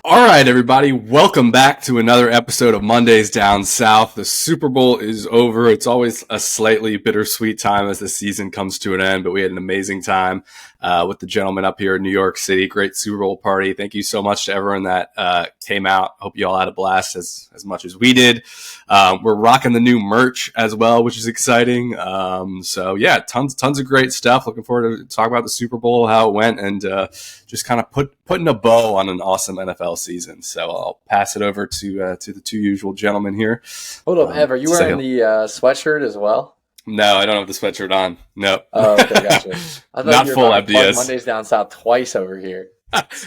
All right, everybody, welcome back to another episode of Mondays Down South. The Super Bowl is over. It's always a slightly bittersweet time as the season comes to an end, but we had an amazing time with the gentlemen up here in New York City. Great Super Bowl party. Thank you so much to everyone that came out. Hope you all had a blast as much as we did. We're rocking the new merch as well, which is exciting. So yeah, tons of great stuff. Looking forward to talk about the Super Bowl, how it went, and just kind of putting a bow on an awesome NFL season. So I'll pass it over to the two usual gentlemen here. Hold up, Ev, are you wearing the sweatshirt as well? No, I don't have the sweatshirt on. No. Oh, okay, gotcha. I thought Not you were full about to plug MDS. Mondays Down South twice over here.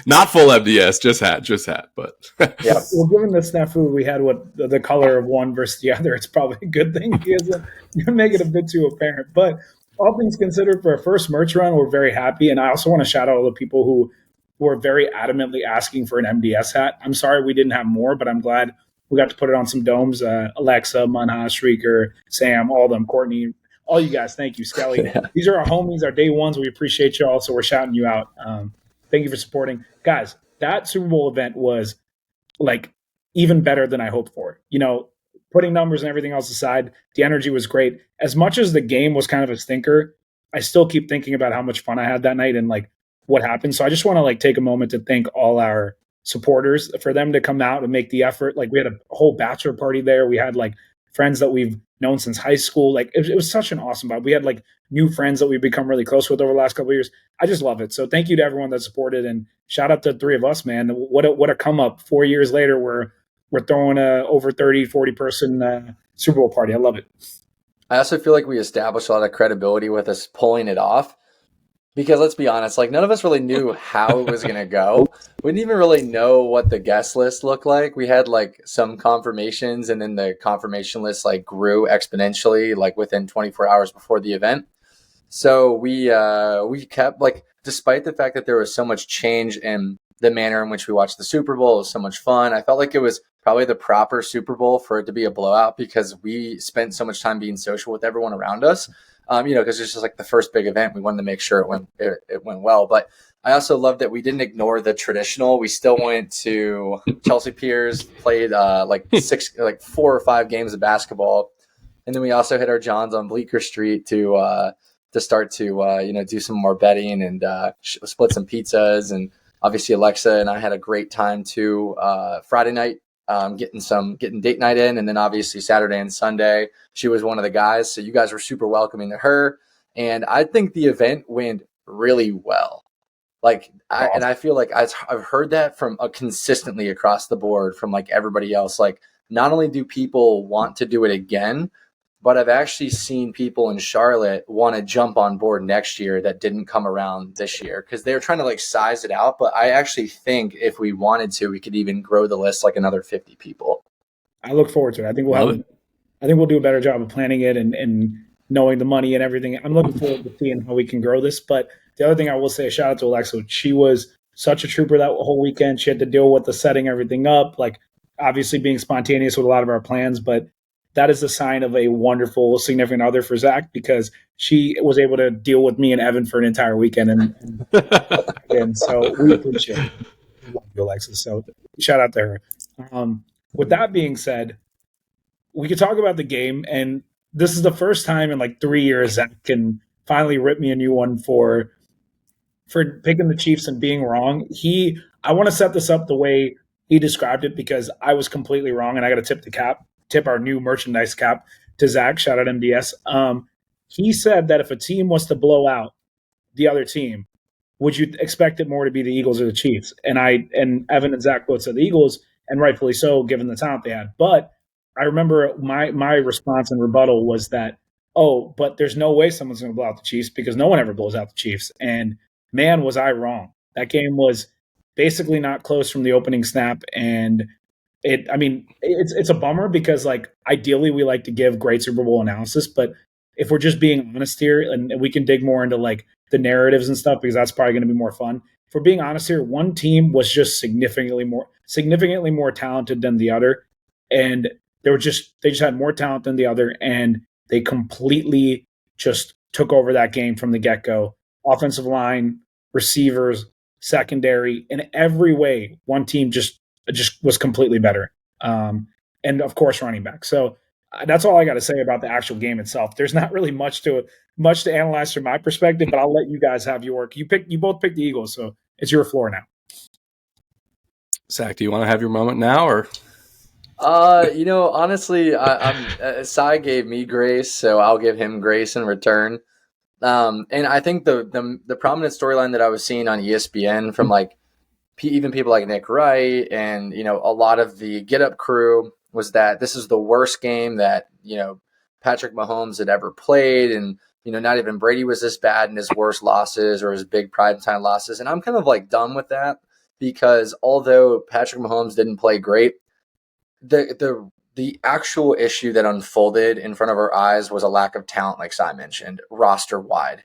Not full MDS, just hat. But Yeah. Well, given the snafu we had, what the color of one versus the other, it's probably a good thing because you make it a bit too apparent. But all things considered, for a first merch run, we're very happy. And I also want to shout out all the people who were very adamantly asking for an MDS hat. I'm sorry we didn't have more, but I'm glad we got to put it on some domes. Alexa, Munha, Shrieker, Sam, all of them, Courtney, all you guys. Thank you, Skelly. Yeah. These are our homies, our day ones. We appreciate you all, so we're shouting you out. Thank you for supporting. Guys, that Super Bowl event was like even better than I hoped for. You know, putting numbers and everything else aside, the energy was great. As much as the game was kind of a stinker, I still keep thinking about how much fun I had that night and like what happened. So I just want to like take a moment to thank all our supporters for them to come out and make the effort. Like we had a whole bachelor party there. We had like friends that we've known since high school. Like it was such an awesome vibe. We had like new friends that we've become really close with over the last couple of years. I just love it. So thank you to everyone that supported, and shout out to the three of us, man. What a come up. 4 years later, we're throwing a over 30, 40 person Super Bowl party. I love it. I also feel like we established a lot of credibility with us pulling it off. Because let's be honest, like none of us really knew how it was going to go. We didn't even really know what the guest list looked like. We had like some confirmations, and then the confirmation list like grew exponentially like within 24 hours before the event. So we kept like, despite the fact that there was so much change in the manner in which we watched the Super Bowl, it was so much fun. I felt like it was probably the proper Super Bowl for it to be a blowout because we spent so much time being social with everyone around us. Because it's just like the first big event. We wanted to make sure it went well. But I also love that we didn't ignore the traditional. We still went to Chelsea Piers, played like 4 or 5 games of basketball, and then we also hit our Johns on Bleecker Street to start to do some more betting and split some pizzas. And obviously Alexa and I had a great time too. Friday night. Getting date night in, and then obviously Saturday and Sunday she was one of the guys, so you guys were super welcoming to her, and I think the event went really well. I feel like I've heard that from consistently across the board from like everybody else. Like not only do people want to do it again, but I've actually seen people in Charlotte want to jump on board next year that didn't come around this year because they were trying to like size it out. But I actually think if we wanted to, we could even grow the list like another 50 people. I look forward to it. I think we'll do a better job of planning it and knowing the money and everything. I'm looking forward to seeing how we can grow this. But the other thing I will say, shout out to Alexa. She was such a trooper that whole weekend. She had to deal with the setting everything up, like obviously being spontaneous with a lot of our plans, but that is a sign of a wonderful significant other for Zach because she was able to deal with me and Evan for an entire weekend. And so we appreciate it. Love you, Alexis. So shout out to her. With that being said, we could talk about the game. And this is the first time in like 3 years Zach can finally rip me a new one for picking the Chiefs and being wrong. I want to set this up the way he described it because I was completely wrong, and I got to tip our new merchandise cap to Zach. Shout out MDS. He said that if a team was to blow out the other team, would you expect it more to be the Eagles or the Chiefs? And Evan and Zach both said the Eagles, and rightfully so, given the talent they had. But I remember my response and rebuttal was that, but there's no way someone's going to blow out the Chiefs because no one ever blows out the Chiefs. And man, was I wrong. That game was basically not close from the opening snap, and it's a bummer because like ideally we like to give great Super Bowl analysis, but if we're just being honest here, and we can dig more into like the narratives and stuff because that's probably going to be more fun. If we're being honest here, one team was just significantly more talented than the other, and they just had more talent than the other, and they completely just took over that game from the get go. Offensive line, receivers, secondary, in every way, one team just was completely better. And of course, running back. So that's all I got to say about the actual game itself. There's not really much to analyze from my perspective, but I'll let you guys have your work. You both picked the Eagles, so it's your floor now. Zach, do you want to have your moment now, or? Honestly, Cy gave me grace, so I'll give him grace in return. And I think the prominent storyline that I was seeing on ESPN from like even people like Nick Wright and a lot of the Get Up crew was that this is the worst game that Patrick Mahomes had ever played, and not even Brady was this bad in his worst losses or his big primetime losses. And I'm kind of like done with that because although Patrick Mahomes didn't play great, the actual issue that unfolded in front of our eyes was a lack of talent, like Cy mentioned, roster wide.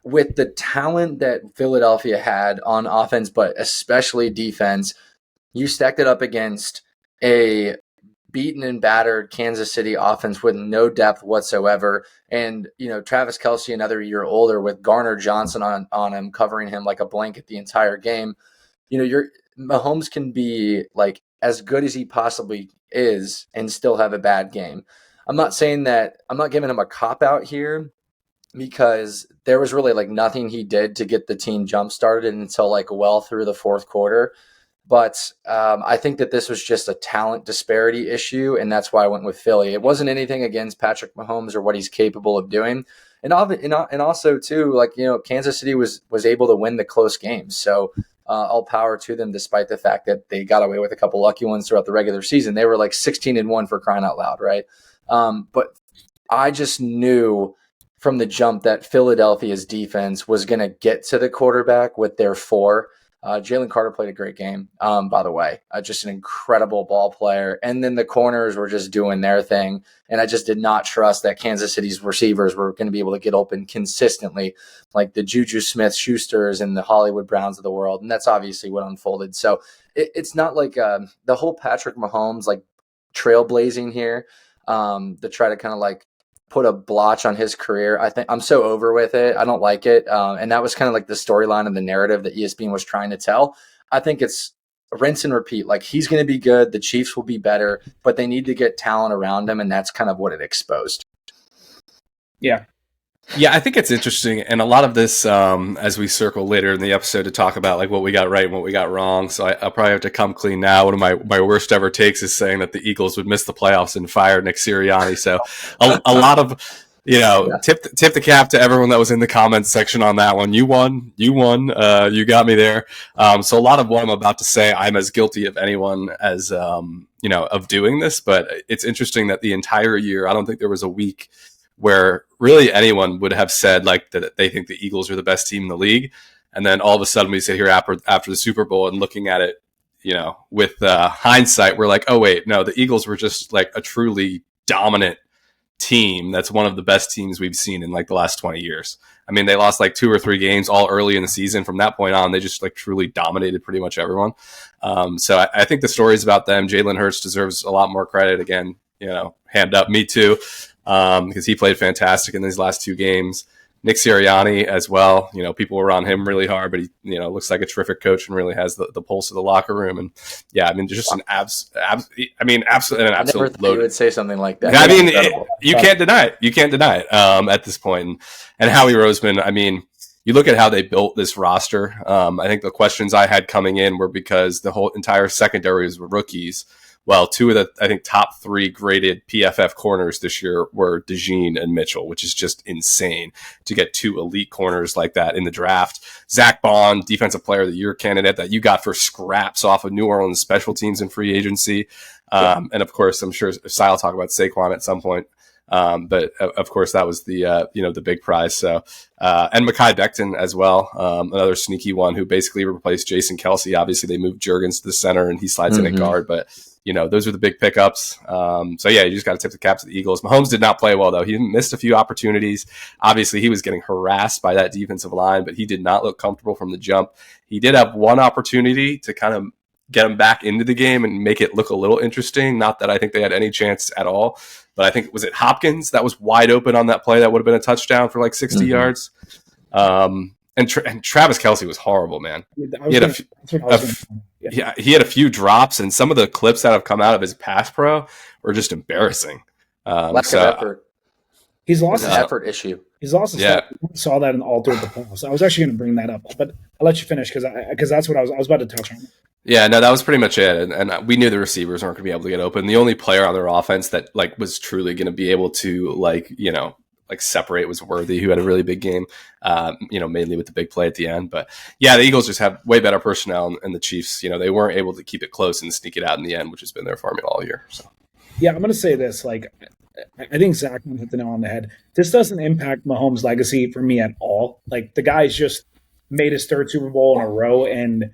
With the talent that Philadelphia had on offense, but especially defense, you stacked it up against a beaten and battered Kansas City offense with no depth whatsoever. And, Travis Kelce, another year older, with Garner Johnson on him, covering him like a blanket the entire game. Mahomes can be like as good as he possibly is and still have a bad game. I'm not saying that I'm not giving him a cop out here because there was really like nothing he did to get the team jump started until like well through the fourth quarter. But I think that this was just a talent disparity issue, and that's why I went with Philly. It wasn't anything against Patrick Mahomes or what he's capable of doing. And also, too, like, Kansas City was able to win the close games. So all power to them, despite the fact that they got away with a couple lucky ones throughout the regular season. They were like 16-1 for crying out loud, right? But I just knew from the jump that Philadelphia's defense was going to get to the quarterback with their four. Jalen Carter played a great game, by the way. Just an incredible ball player. And then the corners were just doing their thing. And I just did not trust that Kansas City's receivers were going to be able to get open consistently, like the Juju Smith-Schusters and the Hollywood Browns of the world. And that's obviously what unfolded. So it's not like the whole Patrick Mahomes, like, trailblazing here to try to kind of like put a blotch on his career. I think I'm so over with it. I don't like it. And that was kind of like the storyline and the narrative that ESPN was trying to tell. I think it's rinse and repeat. Like, he's going to be good. The Chiefs will be better, but they need to get talent around him. And that's kind of what it exposed. Yeah. Yeah, I think it's interesting. And a lot of this, as we circle later in the episode to talk about like what we got right and what we got wrong. So I'll probably have to come clean now. One of my worst ever takes is saying that the Eagles would miss the playoffs and fire Nick Sirianni. So a lot of, tip the cap to everyone that was in the comments section on that one. You won. You got me there. So a lot of what I'm about to say, I'm as guilty of anyone as, of doing this. But it's interesting that the entire year, I don't think there was a week where really anyone would have said like that they think the Eagles are the best team in the league. And then all of a sudden we sit here after the Super Bowl and looking at it, with hindsight, we're like, oh wait, no, the Eagles were just like a truly dominant team. That's one of the best teams we've seen in like the last 20 years. I mean, they lost like 2 or 3 games all early in the season. From that point on, they just like truly dominated pretty much everyone. So I think the stories about them, Jalen Hurts deserves a lot more credit. Again, hand up, me too. Because he played fantastic in these last 2 games. Nick Sirianni as well. People were on him really hard, but he, looks like a terrific coach and really has the pulse of the locker room. And yeah, I mean, just an absolute I never thought you would say something like that. I mean, you can't deny it. You can't deny it at this point. And Howie Roseman, I mean, you look at how they built this roster. I think the questions I had coming in were because the whole entire secondary was rookies. Well, 2 of the, I think, top 3 graded PFF corners this year were DeJean and Mitchell, which is just insane to get 2 elite corners like that in the draft. Zach Bond, Defensive Player of the Year candidate that you got for scraps off of New Orleans special teams and free agency. And, of course, I'm sure Cy will talk about Saquon at some point. But of course, that was the the big prize. So and Mekhi Becton as well, another sneaky one who basically replaced Jason Kelsey. Obviously, they moved Juergens to the center, and he slides in at guard. But those are the big pickups. So yeah, you just got to tip the cap to the Eagles. Mahomes did not play well though. He missed a few opportunities. Obviously, he was getting harassed by that defensive line, but he did not look comfortable from the jump. He did have one opportunity to kind of get him back into the game and make it look a little interesting. Not that I think they had any chance at all, but I think, was it Hopkins that was wide open on that play that would have been a touchdown for like 60 yards? And Travis Kelce was horrible, man. He had a few drops, and some of the clips that have come out of his pass pro were just embarrassing. Lack of effort. He's lost an effort issue. He's lost. Saw that in all three of the playoffs. I was actually going to bring that up, but I'll let you finish because that's what I was about to touch on. Yeah, no, that was pretty much it, and we knew the receivers weren't going to be able to get open. The only player on their offense that was truly going to be able to separate was Worthy, who had a really big game, mainly with the big play at the end. But yeah, the Eagles just have way better personnel, and the Chiefs, they weren't able to keep it close and sneak it out in the end, which has been their formula all year. So yeah, I'm going to say this, I think Zach hit the nail on the head. This doesn't impact Mahomes' legacy for me at all. The guy's just made his third Super Bowl in a row, and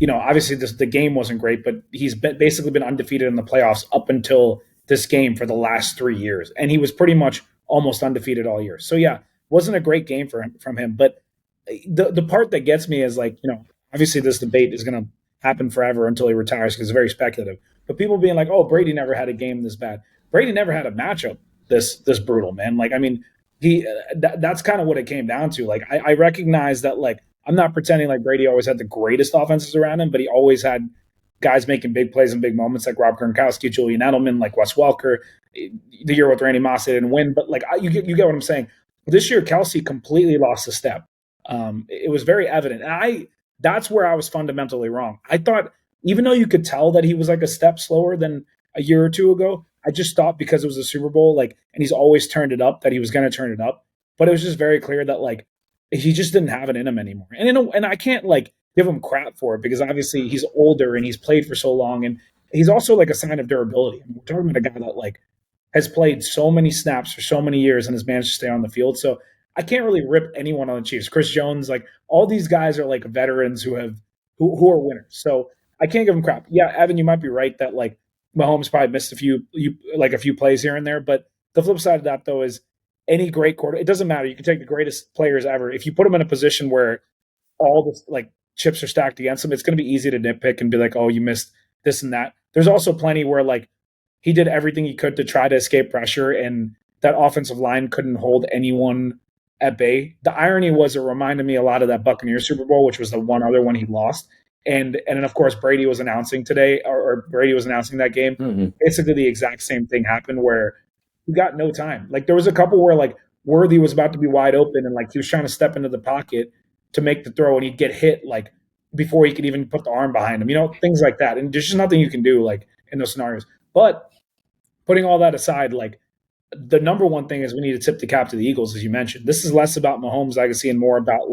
obviously the game wasn't great, but he's basically been undefeated in the playoffs up until this game for the last 3 years, and he was pretty much almost undefeated all year. So yeah, wasn't a great game from him. But the part that gets me is obviously this debate is going to happen forever until he retires because it's very speculative. But people being like, "Oh, Brady never had a game this bad." Brady never had a matchup this brutal, man. That's kind of what it came down to. I recognize that I'm not pretending like Brady always had the greatest offenses around him, but he always had guys making big plays in big moments like Rob Gronkowski, Julian Edelman, like Wes Welker. The year with Randy Moss, they didn't win, but you get what I'm saying. This year, Kelsey completely lost a step. It was very evident, and that's where I was fundamentally wrong. I thought, even though you could tell that he was a step slower than a year or two ago, I just thought because it was a Super Bowl, and he's always turned it up, that he was going to turn it up. But it was just very clear that he just didn't have it in him anymore. And I can't give him crap for it because obviously he's older and he's played for so long, and he's also a sign of durability. I mean, we're talking about a guy that has played so many snaps for so many years and has managed to stay on the field. So I can't really rip anyone on the Chiefs. Chris Jones, all these guys are veterans who are winners. So I can't give them crap. Yeah, Evan, you might be right that Mahomes probably missed a few plays here and there. But the flip side of that though is any great quarter, it doesn't matter. You can take the greatest players ever. If you put them in a position where all the chips are stacked against them, it's going to be easy to nitpick and be like, oh, you missed this and that. There's also plenty where he did everything he could to try to escape pressure, and that offensive line couldn't hold anyone at bay. The irony was it reminded me a lot of that Buccaneers Super Bowl, which was the one other one he lost. And then, of course, Brady was announcing today, or Brady was announcing that game. Mm-hmm. Basically, the exact same thing happened where he got no time. There was a couple where, Worthy was about to be wide open, and, he was trying to step into the pocket to make the throw, and he'd get hit, before he could even put the arm behind him. Things like that. And there's just nothing you can do, in those scenarios. But putting all that aside, the number one thing is we need to tip the cap to the Eagles, as you mentioned. This is less about Mahomes' legacy and more about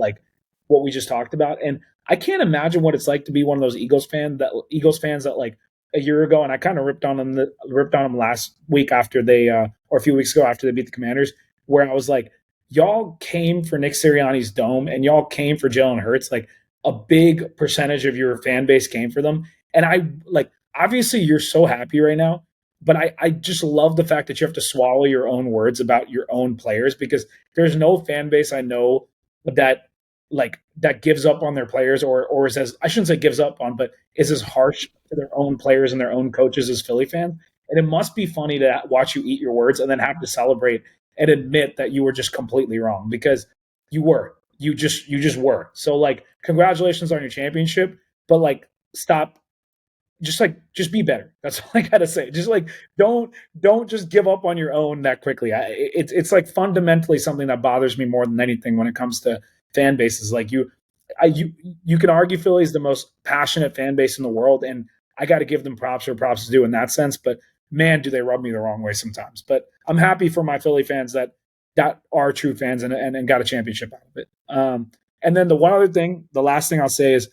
what we just talked about. And I can't imagine what it's like to be one of those Eagles fans that a year ago, and I kind of ripped on them last week after they or a few weeks ago after they beat the Commanders, where I was like, y'all came for Nick Sirianni's dome and y'all came for Jalen Hurts. A big percentage of your fan base came for them. And I obviously you're so happy right now. But I just love the fact that you have to swallow your own words about your own players, because there's no fan base I know that gives up on their players or is as, I shouldn't say gives up on, but is as harsh to their own players and their own coaches as Philly fans. And it must be funny to watch you eat your words and then have to celebrate and admit that you were just completely wrong, because you just were. So congratulations on your championship, but stop. Just be better. That's all I gotta say. Just don't just give up on your own that quickly. It's fundamentally something that bothers me more than anything when it comes to fan bases. You can argue Philly is the most passionate fan base in the world, and I got to give them props where props is due in that sense. But man, do they rub me the wrong way sometimes. But I'm happy for my Philly fans that are true fans and got a championship out of it. And then the last thing I'll say is,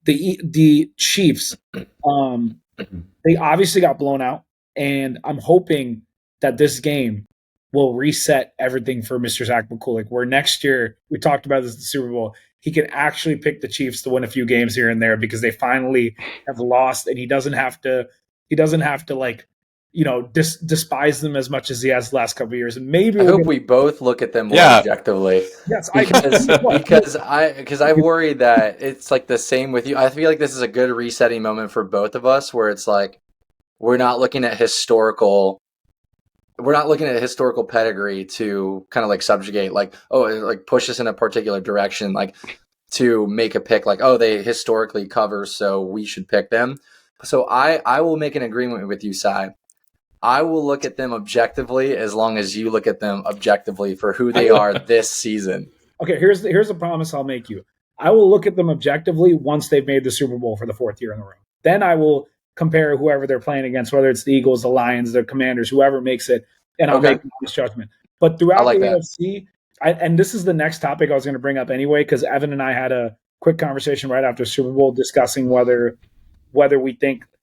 the Chiefs, they obviously got blown out, and I'm hoping that this game will reset everything for Mr. Zach McCulloch. Where next year, we talked about this at the Super Bowl, he can actually pick the Chiefs to win a few games here and there because they finally have lost, and he doesn't have to. He doesn't have to like, despise them as much as he has the last couple of years. And maybe I hope we both look at them more objectively. Yes, because I worry that it's like the same with you. I feel like this is a good resetting moment for both of us, where it's like we're not looking at historical pedigree to kind of like subjugate, like, oh, like push us in a particular direction, like to make a pick, like, oh, they historically cover, so we should pick them. So I will make an agreement with you, Sai. I will look at them objectively as long as you look at them objectively for who they are this season. Okay, here's a promise I'll make you. I will look at them objectively once they've made the Super Bowl for the 4th year in a row. Then I will compare whoever they're playing against, whether it's the Eagles, the Lions, the Commanders, whoever makes it, and I'll make this judgment. But throughout the AFC, and this is the next topic I was going to bring up anyway, because Evan and I had a quick conversation right after Super Bowl discussing whether we think –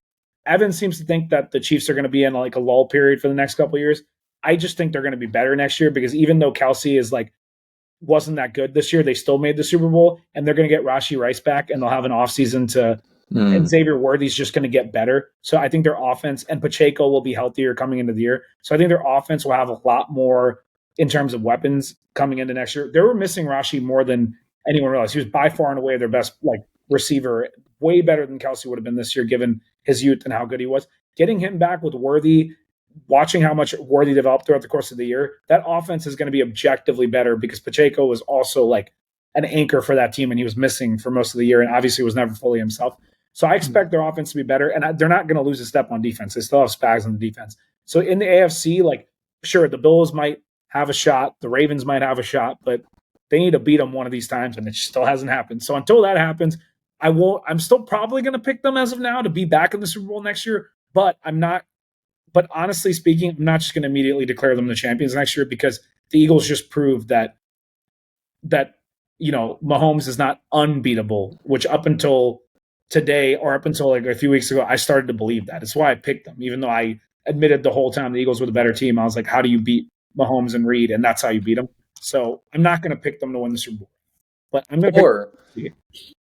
Evan seems to think that the Chiefs are going to be in like a lull period for the next couple of years. I just think they're going to be better next year because even though Kelsey is like wasn't that good this year, they still made the Super Bowl, and they're going to get Rashee Rice back, and they'll have an offseason to and Xavier Worthy's just going to get better. So I think their offense, and Pacheco will be healthier coming into the year. So I think their offense will have a lot more in terms of weapons coming into next year. They were missing Rashee more than anyone realized. He was by far and away their best like receiver, way better than Kelsey would have been this year given his youth and how good he was. Getting him back with Worthy, watching how much Worthy developed throughout the course of the year, that offense is going to be objectively better because Pacheco was also like an anchor for that team, and he was missing for most of the year and obviously was never fully himself. So I expect their offense to be better, and they're not going to lose a step on defense. They still have Spags on the defense. So in the AFC, like, sure, the Bills might have a shot, the Ravens might have a shot, but they need to beat them one of these times, and it still hasn't happened. So until that happens, I'm still probably going to pick them as of now to be back in the Super Bowl next year, but I'm not. But honestly speaking, I'm not just going to immediately declare them the champions next year because the Eagles just proved that Mahomes is not unbeatable, which up until today or up until like a few weeks ago, I started to believe that. It's why I picked them, even though I admitted the whole time the Eagles were the better team. I was like, how do you beat Mahomes and Reed? And that's how you beat them. So I'm not going to pick them to win the Super Bowl, but I'm going to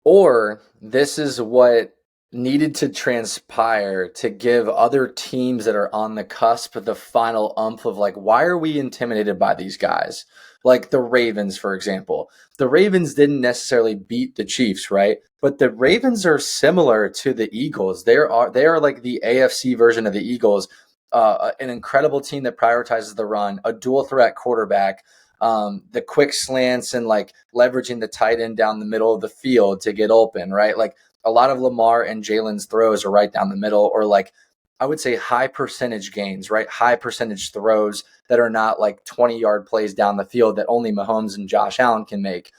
or this is what needed to transpire to give other teams that are on the cusp of the final umph of like, why are we intimidated by these guys? Like the Ravens, for example. The Ravens didn't necessarily beat the Chiefs, right? But the Ravens are similar to the Eagles. They are like the AFC version of the Eagles, an incredible team that prioritizes the run, a dual threat quarterback, the quick slants and like leveraging the tight end down the middle of the field to get open, right? Like a lot of Lamar and Jalen's throws are right down the middle, or like I would say high percentage gains, right? High percentage throws that are not like 20-yard plays down the field that only Mahomes and Josh Allen can make.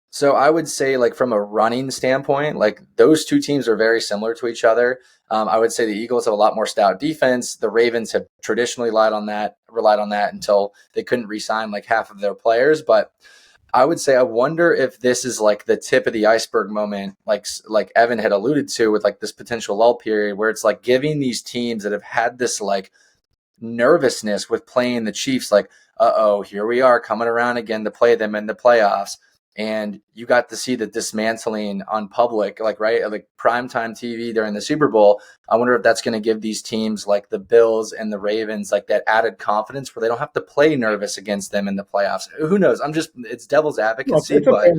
So I would say like from a running standpoint, like those two teams are very similar to each other. I would say the Eagles have a lot more stout defense. The Ravens have traditionally relied on that until they couldn't re-sign like half of their players. But I would say I wonder if this is like the tip of the iceberg moment, like Evan had alluded to with like this potential lull period where it's like giving these teams that have had this like nervousness with playing the Chiefs, like, here we are coming around again to play them in the playoffs. And you got to see the dismantling on public, like, right, like primetime TV during the Super Bowl. I wonder if that's going to give these teams like the Bills and the Ravens like that added confidence where they don't have to play nervous against them in the playoffs. Who knows? It's devil's advocacy, but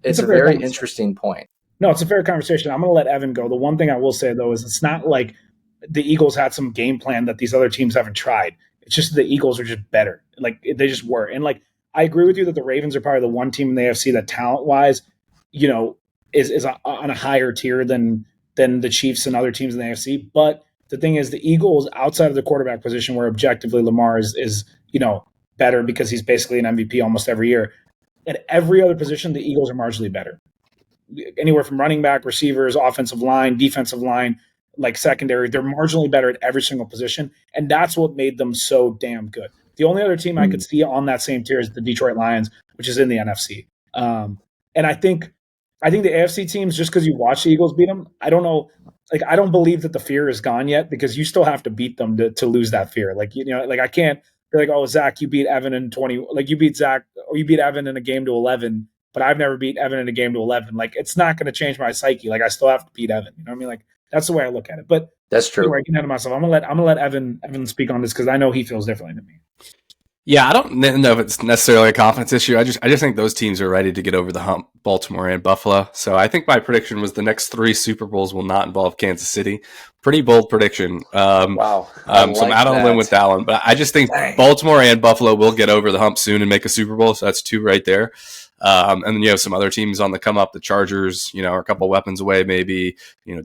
it's a very interesting point. No, it's a fair conversation. I'm going to let Evan go. The one thing I will say, though, is it's not like the Eagles had some game plan that these other teams haven't tried. It's just the Eagles are just better. Like, they just were. And, like, I agree with you that the Ravens are probably the one team in the AFC that talent-wise, is on a higher tier than the Chiefs and other teams in the AFC. But the thing is, the Eagles, outside of the quarterback position, where objectively Lamar is better because he's basically an MVP almost every year, at every other position, the Eagles are marginally better. Anywhere from running back, receivers, offensive line, defensive line, like secondary, they're marginally better at every single position, and that's what made them so damn good. The only other team I could see on that same tier is the Detroit Lions, which is in the NFC. And I think the AFC teams, just because you watch the Eagles beat them, I don't know. Like, I don't believe that the fear is gone yet because you still have to beat them to lose that fear. Like, I can't they're like, oh, Zach, you beat Evan in 20, like you beat Zach, or you beat Evan in a game to 11, but I've never beat Evan in a game to 11. Like, it's not going to change my psyche. Like, I still have to beat Evan. You know what I mean? Like, that's the way I look at it. But that's true. Anyway, I can ahead of myself. I'm gonna let Evan speak on this because I know he feels differently than me. Yeah, I don't know if it's necessarily a confidence issue. I just think those teams are ready to get over the hump, Baltimore and Buffalo. So I think my prediction was the next 3 Super Bowls will not involve Kansas City. Pretty bold prediction. Wow. So I'm out on a limb with that one. But I just think Baltimore and Buffalo will get over the hump soon and make a Super Bowl. So that's 2 right there. And then you have some other teams on the come up. The Chargers, are a couple weapons away maybe.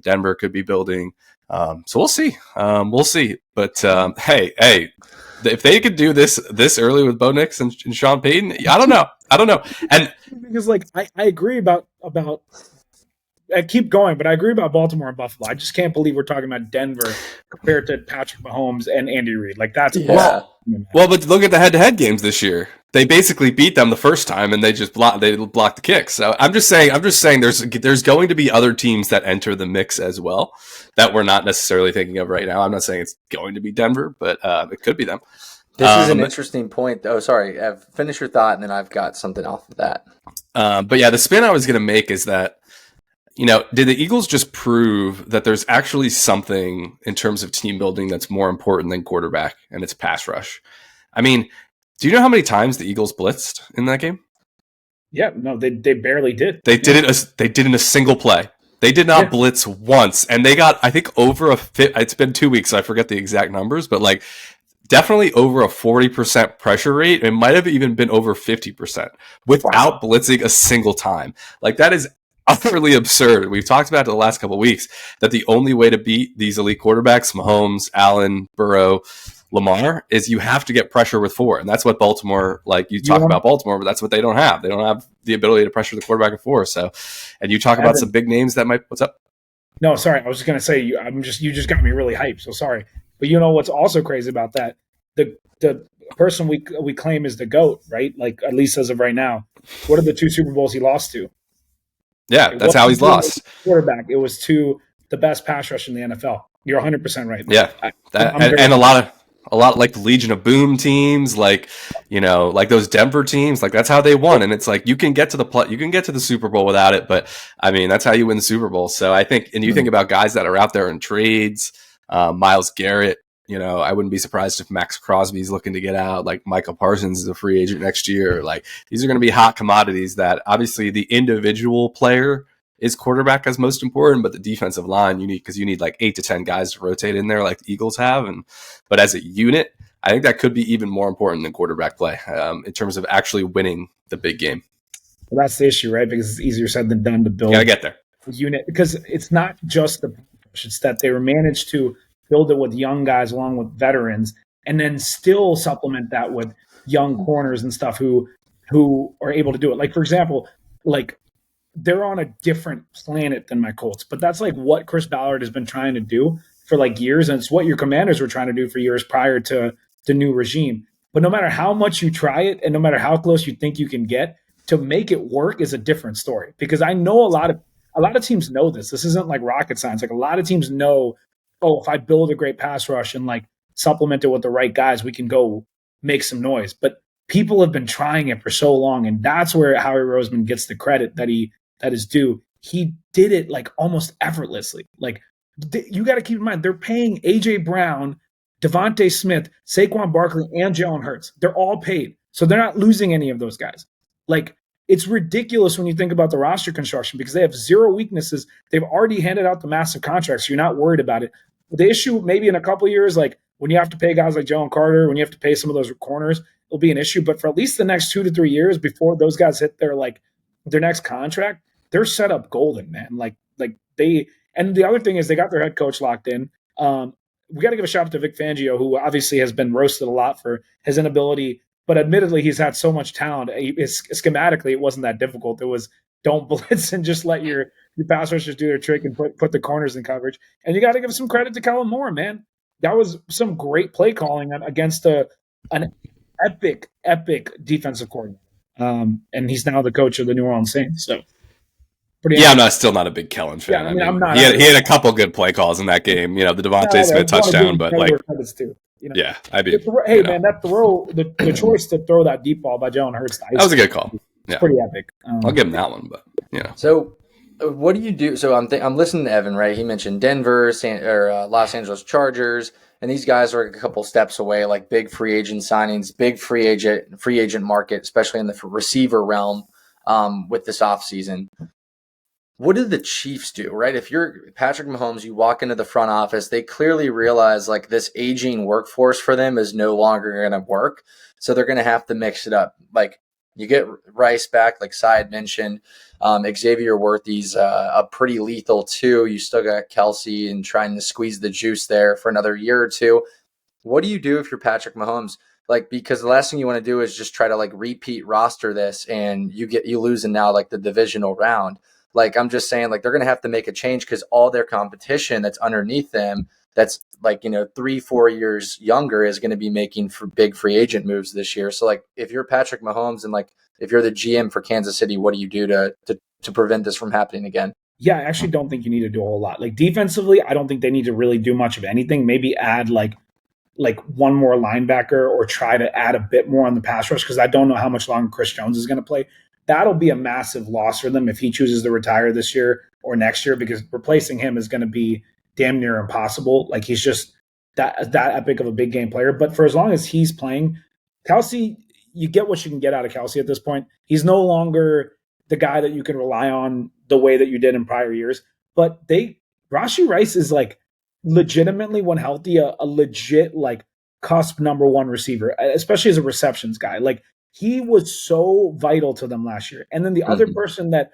Denver could be building. So we'll see. We'll see. But hey, if they could do this early with Bo Nix and Sean Payton, I don't know. And because like I agree about I keep going, but I agree about Baltimore and Buffalo. I just can't believe we're talking about Denver compared to Patrick Mahomes and Andy Reid. Like that's well, but look at the head-to-head games this year. They basically beat them the first time, and they just blocked the kicks. So I'm just saying, there's going to be other teams that enter the mix as well that we're not necessarily thinking of right now. I'm not saying it's going to be Denver, but it could be them. This is an interesting point. Oh, sorry. Finish your thought, and then I've got something off of that. But yeah, the spin I was going to make is that, did the Eagles just prove that there's actually something in terms of team building that's more important than quarterback, and it's pass rush? I mean, do you know how many times the Eagles blitzed in that game? Yeah, no, they barely did. They did it in a single play. They did not blitz once, and they got, I think, over it's been 2 weeks, so I forget the exact numbers, but like definitely over a 40% pressure rate. It might have even been over 50% without blitzing a single time. Like that is utterly absurd. We've talked about it the last couple of weeks that the only way to beat these elite quarterbacks, Mahomes, Allen, Burrow, Lamar, is you have to get pressure with 4. And that's what Baltimore, like you talk about Baltimore, but that's what they don't have. They don't have the ability to pressure the quarterback with 4. So, and you talk about some big names that might, what's up? No, sorry. I was just going to say, you just got me really hyped. So sorry. But what's also crazy about that? The person we claim is the GOAT, right? Like at least as of right now, what are the 2 Super Bowls he lost to? Yeah, that's how he's lost. Quarterback. It was to the best pass rush in the NFL. You're 100% right. Yeah, and a lot like the Legion of Boom teams, like like those Denver teams, like that's how they won. And it's like you can get to the Super Bowl without it, but I mean that's how you win the Super Bowl. So I think, and you think about guys that are out there in trades, Myles Garrett. I wouldn't be surprised if Max Crosby's looking to get out. Like Michael Parsons is a free agent next year. Like these are going to be hot commodities that obviously the individual player is quarterback as most important, but the defensive line you need like 8 to 10 guys to rotate in there like the Eagles have. But as a unit, I think that could be even more important than quarterback play in terms of actually winning the big game. Well, that's the issue, right? Because it's easier said than done to build. You gotta get there. A unit, because it's not just it's that they were managed to build it with young guys along with veterans, and then still supplement that with young corners and stuff who are able to do it. Like, for example, like they're on a different planet than my Colts, but that's like what Chris Ballard has been trying to do for like years. And it's what your Commanders were trying to do for years prior to the new regime. But no matter how much you try it and no matter how close you think you can get, to make it work is a different story. Because I know a lot of teams know this. This isn't like rocket science. Like a lot of teams know, oh, if I build a great pass rush and like supplement it with the right guys, we can go make some noise. But people have been trying it for so long, and that's where Howie Roseman gets the credit that is due. He did it like almost effortlessly. Like you got to keep in mind, they're paying AJ Brown, Devontae Smith, Saquon Barkley, and Jalen Hurts. They're all paid, so they're not losing any of those guys. Like it's ridiculous when you think about the roster construction because they have 0 weaknesses. They've already handed out the massive contracts, so you're not worried about it. The issue maybe in a couple of years, like when you have to pay guys like Jalen Carter, when you have to pay some of those corners, it'll be an issue. But for at least the next 2 to 3 years before those guys hit their next contract, they're set up golden, man. Like they, and the other thing is they got their head coach locked in. We got to give a shout out to Vic Fangio, who obviously has been roasted a lot for his inability, but admittedly he's had so much talent. Schematically, it wasn't that difficult. It was don't blitz and just let your pass rushers do their trick and put the corners in coverage. And you got to give some credit to Kellen Moore, man. That was some great play calling against an epic defensive coordinator. And he's now the coach of the New Orleans Saints. So, I'm still not a big Kellen fan. Yeah, I'm not. He had a couple good play calls in that game. The Devontae Smith touchdown, but like, You know, Yeah, I'd be. hey man, that throw, the choice to throw that deep ball by Jalen Hurts, That was a good call. It's pretty epic. I'll give him that one, but So, what do you do? So I'm listening to Evan, right? He mentioned Denver, Los Angeles Chargers, and these guys are a couple steps away, like big free agent signings, big free agent market, especially in the receiver realm with this offseason. What do the Chiefs do, right? If you're Patrick Mahomes, you walk into the front office, they clearly realize like this aging workforce for them is no longer going to work. So they're going to have to mix it up. Like you get Rice back, like Syed mentioned. Xavier Worthy's a pretty lethal too. You still got Kelsey and trying to squeeze the juice there for another year or two. What do you do if you're Patrick Mahomes? Like, because the last thing you want to do is just try to like repeat roster this and you lose in now like the divisional round. Like, I'm just saying, like, they're going to have to make a change because all their competition that's underneath them, that's like, 3-4 years younger, is going to be making for big free agent moves this year. So, like, if you're Patrick Mahomes and like, if you're the GM for Kansas City, what do you do to prevent this from happening again? Yeah, I actually don't think you need to do a whole lot. Like defensively, I don't think they need to really do much of anything. Maybe add like one more linebacker or try to add a bit more on the pass rush because I don't know how much longer Chris Jones is going to play. That'll be a massive loss for them if he chooses to retire this year or next year because replacing him is going to be damn near impossible. Like he's just that epic of a big game player. But for as long as he's playing, Kelsey, you get what you can get out of Kelsey at this point. He's no longer the guy that you can rely on the way that you did in prior years. But Rashee Rice is like legitimately, when healthy, a legit like cusp number one receiver, especially as a receptions guy. Like he was so vital to them last year. And then the other person that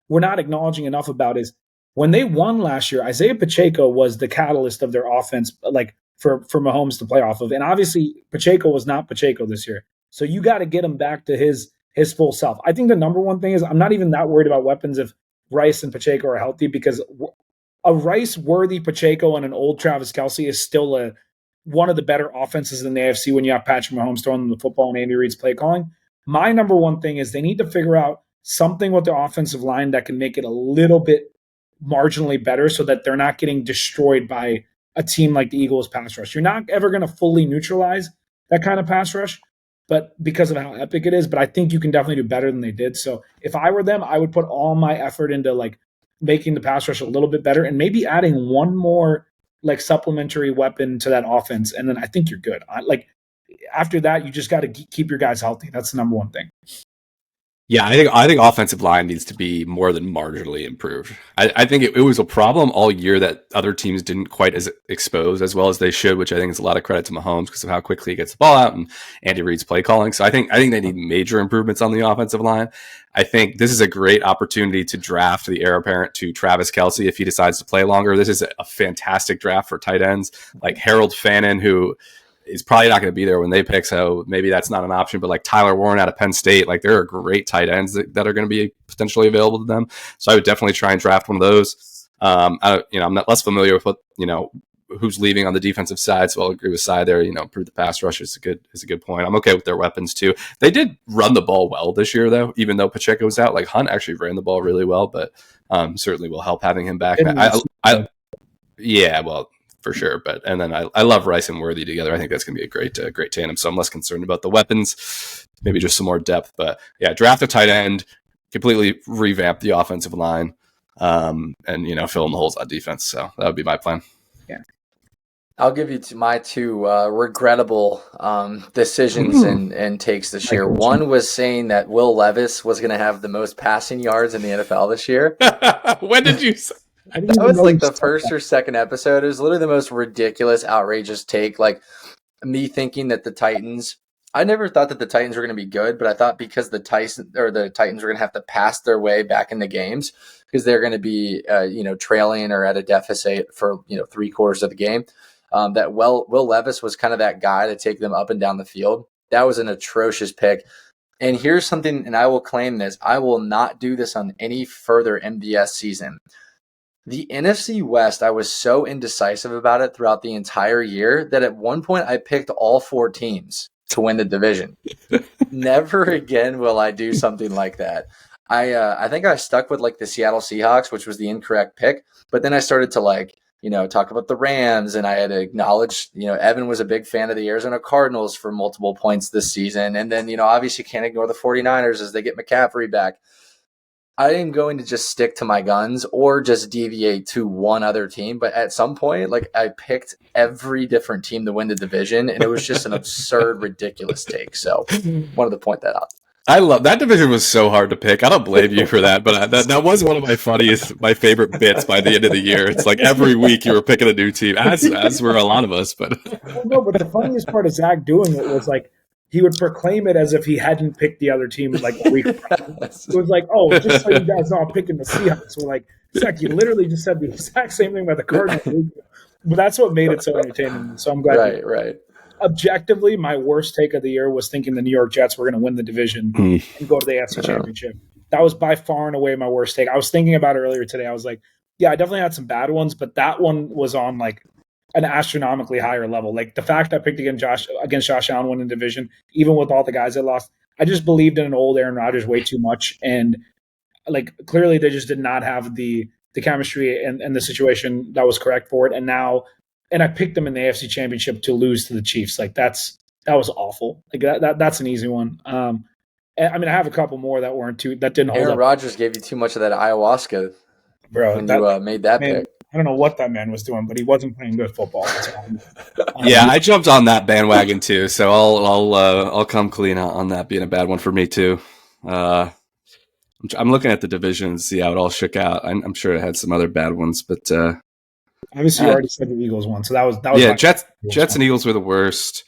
we're not acknowledging enough about is when they won last year, Isaiah Pacheco was the catalyst of their offense, like for Mahomes to play off of. And obviously Pacheco was not Pacheco this year. So you got to get him back to his full self. I think the number one thing is I'm not even that worried about weapons if Rice and Pacheco are healthy because a Rice-worthy Pacheco and an old Travis Kelsey is still one of the better offenses in the AFC when you have Patrick Mahomes throwing them the football and Andy Reid's play calling. My number one thing is they need to figure out something with the offensive line that can make it a little bit marginally better so that they're not getting destroyed by a team like the Eagles pass rush. You're not ever going to fully neutralize that kind of pass rush, but because of how epic it is, but I think you can definitely do better than they did. So if I were them, I would put all my effort into like making the pass rush a little bit better and maybe adding one more like supplementary weapon to that offense. And then I think you're good. Like after that, you just got to keep your guys healthy. That's the number one thing. Yeah, I think offensive line needs to be more than marginally improved. I think it was a problem all year that other teams didn't quite as expose as well as they should, which I think is a lot of credit to Mahomes because of how quickly he gets the ball out and Andy Reid's play calling. So I think they need major improvements on the offensive line. I think this is a great opportunity to draft the heir apparent to Travis Kelsey if he decides to play longer. This is a fantastic draft for tight ends like Harold Fannin, who is probably not going to be there when they pick, so maybe that's not an option. But like Tyler Warren out of Penn State, like there are great tight ends that are going to be potentially available to them. So I would definitely try and draft one of those. I'm not less familiar with what who's leaving on the defensive side, so I'll agree with Sy there. Improve the pass rush is a good point. I'm okay with their weapons too. They did run the ball well this year, though, even though Pacheco was out. Like Hunt actually ran the ball really well, but certainly will help having him back. Yeah, well. For sure, and then I love Rice and Worthy together. I think that's going to be a great tandem. So I'm less concerned about the weapons, maybe just some more depth. But yeah, draft a tight end, completely revamp the offensive line, and fill in the holes on defense. So that would be my plan. Yeah, I'll give you my two regrettable decisions and takes this year. One was saying that Will Levis was going to have the most passing yards in the NFL this year. When did you say? That was like the first or second episode. It was literally the most ridiculous, outrageous take. Like me thinking that the Titans, I never thought that the Titans were going to be good, but I thought because the Titans were going to have to pass their way back into games because they're going to be, trailing or at a deficit for, 3/4 of the game. That Will Levis was kind of that guy to take them up and down the field. That was an atrocious pick. And here's something, and I will claim this. I will not do this on any further MVS season. The NFC West, I was so indecisive about it throughout the entire year that at one point I picked all 4 teams to win the division. Never again will I do something like that. I think I stuck with like the Seattle Seahawks, which was the incorrect pick, but then I started to like talk about the Rams, and I had to acknowledge, Evan was a big fan of the Arizona Cardinals for multiple points this season. And then, obviously can't ignore the 49ers as they get McCaffrey back. I am going to just stick to my guns or just deviate to one other team. But at some point, like, I picked every different team to win the division, and it was just an absurd, ridiculous take. So wanted to point that out. I love that division. Was so hard to pick. I don't blame you for that, but that was one of my favorite bits by the end of the year. It's like every week you were picking a new team, as were a lot of us. But no, but the funniest part of Zach doing it was like he would proclaim it as if he hadn't picked the other team like a week prior. It was like, oh, just so you guys know, I'm picking the Seahawks. We're like, Zach, you literally just said the exact same thing about the Cardinals. But that's what made it so entertaining. So I'm glad. Right. Objectively, my worst take of the year was thinking the New York Jets were going to win the division and go to the AFC Championship. That was by far and away my worst take. I was thinking about it earlier today. I was like, yeah, I definitely had some bad ones, but that one was on like an astronomically higher level. Like the fact I picked against Josh Allen winning the division, even with all the guys that lost, I just believed in an old Aaron Rodgers way too much. And like clearly they just did not have the chemistry and the situation that was correct for it. And I picked them in the AFC Championship to lose to the Chiefs. Like that was awful. Like that's an easy one. I mean, I have a couple more that didn't hold up. Aaron Rodgers gave you too much of that ayahuasca, bro. When you made that pick. I don't know what that man was doing, but he wasn't playing good football. Yeah, I jumped on that bandwagon too, so I'll come clean on that being a bad one for me too. I'm looking at the division and see how it all shook out. I'm sure it had some other bad ones, but obviously you already said the Eagles one, so that was yeah. Jets and Eagles were the worst.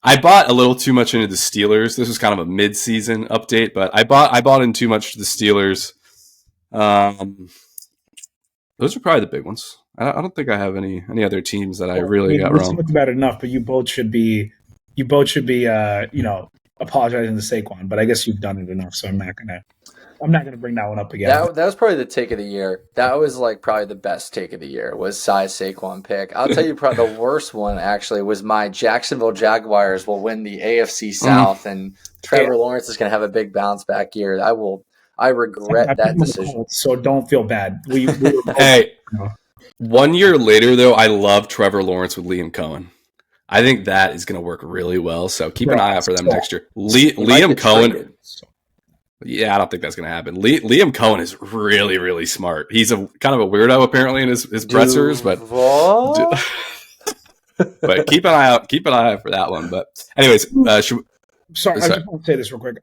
I bought a little too much into the Steelers. This was kind of a mid-season update, but I bought in too much to the Steelers. Those are probably the big ones. I don't think I have any other teams that I really got wrong. We talked about it enough, but you both should be apologizing to Saquon. But I guess you've done it enough, so I'm not gonna bring that one up again. That was probably the take of the year. That was like probably the best take of the year was size Saquon pick. I'll tell you, probably the worst one actually was my Jacksonville Jaguars will win the AFC South, and Trevor Lawrence is gonna have a big bounce back year. I regret that decision. So don't feel bad. We hey, 1 year later, though, I love Trevor Lawrence with Liam Cohen. I think that is going to work really well. So keep an eye out for them next year. Liam Cohen. Yeah, I don't think that's going to happen. Liam Cohen is really, really smart. He's a kind of a weirdo apparently in his pressers, but but keep an eye out for that one. But anyways, I just want to say this real quick.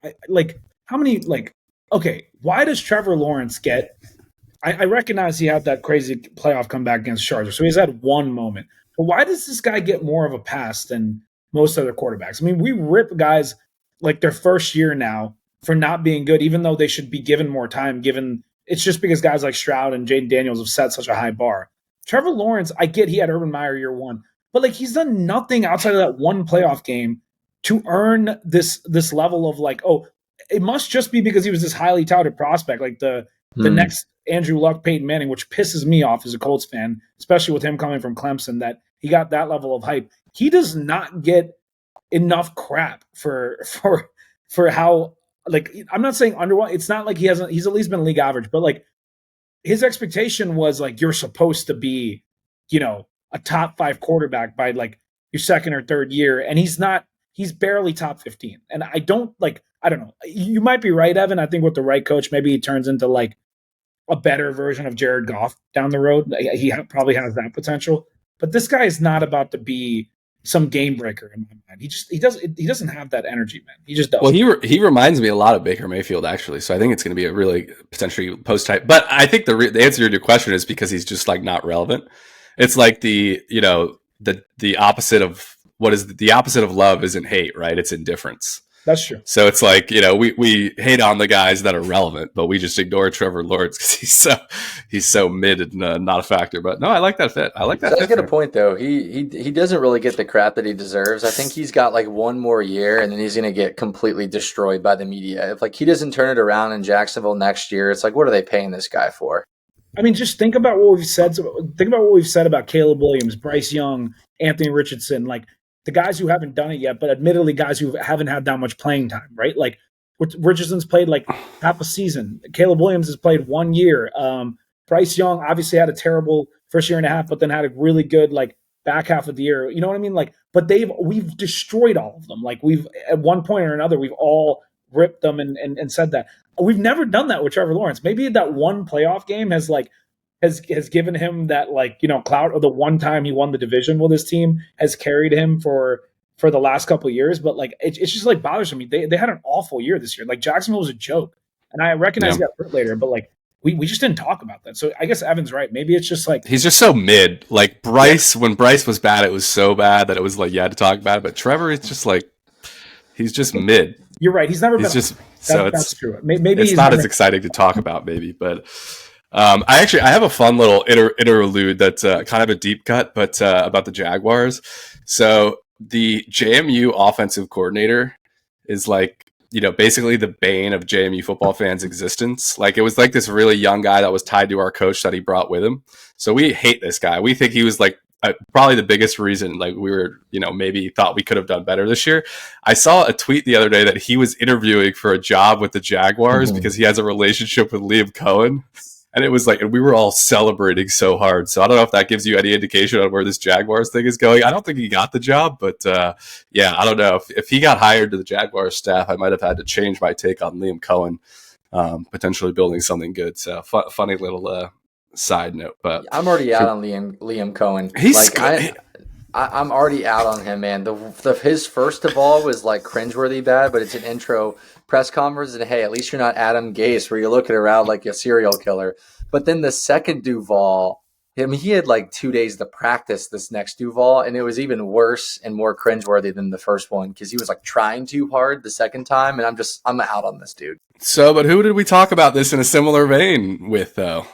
Why does Trevor Lawrence get – I recognize he had that crazy playoff comeback against Chargers, so he's had one moment. But why does this guy get more of a pass than most other quarterbacks? I mean, we rip guys like their first year now for not being good, even though they should be given more time, it's just because guys like Stroud and Jaden Daniels have set such a high bar. Trevor Lawrence, I get he had Urban Meyer year one, but like he's done nothing outside of that one playoff game to earn this level of like, oh, it must just be because he was this highly touted prospect, like the next Andrew Luck, Peyton Manning, which pisses me off as a Colts fan, especially with him coming from Clemson, that he got that level of hype. He does not get enough crap for how, like, I'm not saying underwhelming. It's not like he's at least been league average, but like his expectation was like you're supposed to be, a top 5 quarterback by like your second or third year, and he's not. He's barely top 15. And I don't know. You might be right, Evan. I think with the right coach, maybe he turns into like a better version of Jared Goff down the road. He probably has that potential. But this guy is not about to be some game breaker in my mind. He doesn't have that energy, man. He just doesn't. Well, he reminds me a lot of Baker Mayfield, actually. So I think it's going to be a really potentially post type. But I think the answer to your question is because he's just like not relevant. It's like the opposite of what is the opposite of love isn't hate, right? It's indifference. That's true. So it's like, we hate on the guys that are relevant, but we just ignore Trevor Lawrence because he's so mid and not a factor. But no, I like that fit. I like that. That's a good point, though. He doesn't really get the crap that he deserves. I think he's got like one more year, and then he's going to get completely destroyed by the media. If like he doesn't turn it around in Jacksonville next year, it's like, what are they paying this guy for? I mean, just think about what we've said. Think about what we've said about Caleb Williams, Bryce Young, Anthony Richardson, like the guys who haven't done it yet, but admittedly guys who haven't had that much playing time, right? Like Richardson's played like half a season. Caleb Williams has played 1 year. Bryce Young obviously had a terrible first year and a half, but then had a really good like back half of the year. You know what I mean? Like, but we've destroyed all of them. Like we've at one point or another, we've all ripped them and said that. We've never done that with Trevor Lawrence. Maybe that one playoff game has given him that like, you know, clout, or the one time he won the division with his team has carried him for the last couple of years. But like it's just like bothers me. They had an awful year this year. Like Jacksonville was a joke. And I recognize he got hurt later, but like we just didn't talk about that. So I guess Evan's right. Maybe it's just like he's just so mid. Like Bryce, when Bryce was bad, it was so bad that it was like you had to talk about it. But Trevor is just like he's just mid. You're right. He's never been. That's true. Maybe it's not as exciting to talk about, maybe. But I have a fun little interlude that's kind of a deep cut, but about the Jaguars. So the JMU offensive coordinator is like, you know, basically the bane of JMU football fans' existence. Like it was like this really young guy that was tied to our coach that he brought with him. So we hate this guy. We think he was like probably the biggest reason, like we were, you know, maybe thought we could have done better this year. I saw a tweet the other day that he was interviewing for a job with the Jaguars because he has a relationship with Liam Cohen. And it was like, and we were all celebrating so hard. So I don't know if that gives you any indication on where this Jaguars thing is going. I don't think he got the job, but yeah, I don't know. If he got hired to the Jaguars staff, I might have had to change my take on Liam Cohen potentially building something good. So funny little side note. But I'm already out on Liam Cohen. He's like, I'm already out on him, man. His first of all was like cringeworthy bad, but it's an intro press conference, and hey, at least you're not Adam Gase where you're looking around like a serial killer. But then the second Duval, I mean, he had like 2 days to practice this next Duval, and it was even worse and more cringeworthy than the first one because he was like trying too hard the second time, and I'm out on this dude. So, but who did we talk about this in a similar vein with, though?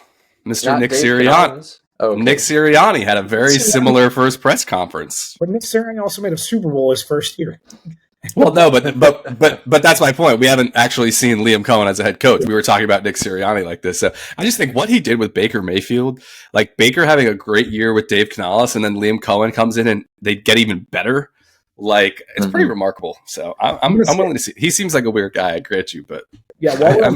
Mr. Not Nick Dave Sirianni. Collins. Oh, okay. Nick Sirianni had a very similar first press conference. But Nick Sirianni also made a Super Bowl his first year. Well, no, but that's my point. We haven't actually seen Liam Cohen as a head coach. We were talking about Nick Sirianni like this. So I just think what he did with Baker Mayfield, like Baker having a great year with Dave Canales, and then Liam Cohen comes in and they get even better. Like it's pretty remarkable. So I'm willing to see. He seems like a weird guy. I grant you, but yeah. While we're on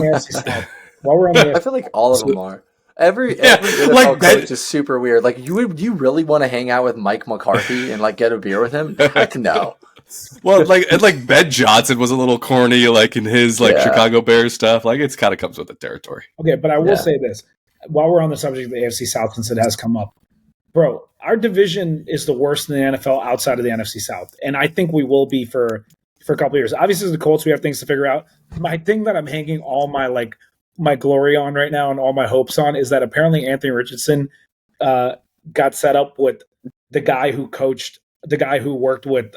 the AFC I feel like all of them are. Every NFL like coach is super weird. Like you really want to hang out with Mike McCarthy and like get a beer with him? Heck no. Well, like Ben Johnson was a little corny, like in his Chicago Bears stuff. Like it's kind of comes with the territory. Okay, but I will say this: while we're on the subject of the AFC South, since it has come up, bro, our division is the worst in the NFL outside of the NFC South, and I think we will be for a couple of years. Obviously, as the Colts, we have things to figure out. My thing that I'm hanging all my glory on right now and all my hopes on is that apparently Anthony Richardson got set up with the guy who worked with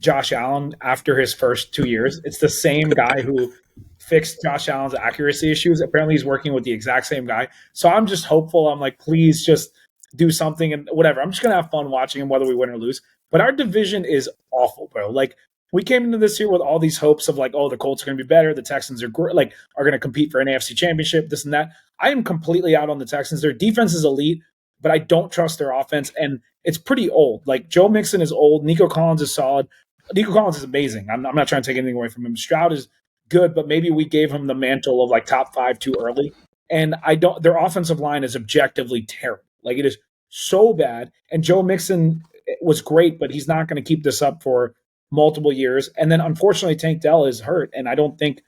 Josh Allen after his first 2 years. It's the same guy who fixed Josh Allen's accuracy issues. Apparently he's working with the exact same guy. So I'm just hopeful. I'm like, please just do something and whatever. I'm just going to have fun watching him whether we win or lose. But our division is awful, bro. Like we came into this year with all these hopes of like, oh, the Colts are going to be better. The Texans are going to compete for an AFC championship, this and that. I am completely out on the Texans. Their defense is elite, but I don't trust their offense. And it's pretty old. Like Joe Mixon is old. Nico Collins is solid. Nico Collins is amazing. I'm not trying to take anything away from him. Stroud is good, but maybe we gave him the mantle of like top 5 too early. And their offensive line is objectively terrible. Like it is so bad. And Joe Mixon was great, but he's not going to keep this up for multiple years. And then unfortunately Tank Dell is hurt, and I don't think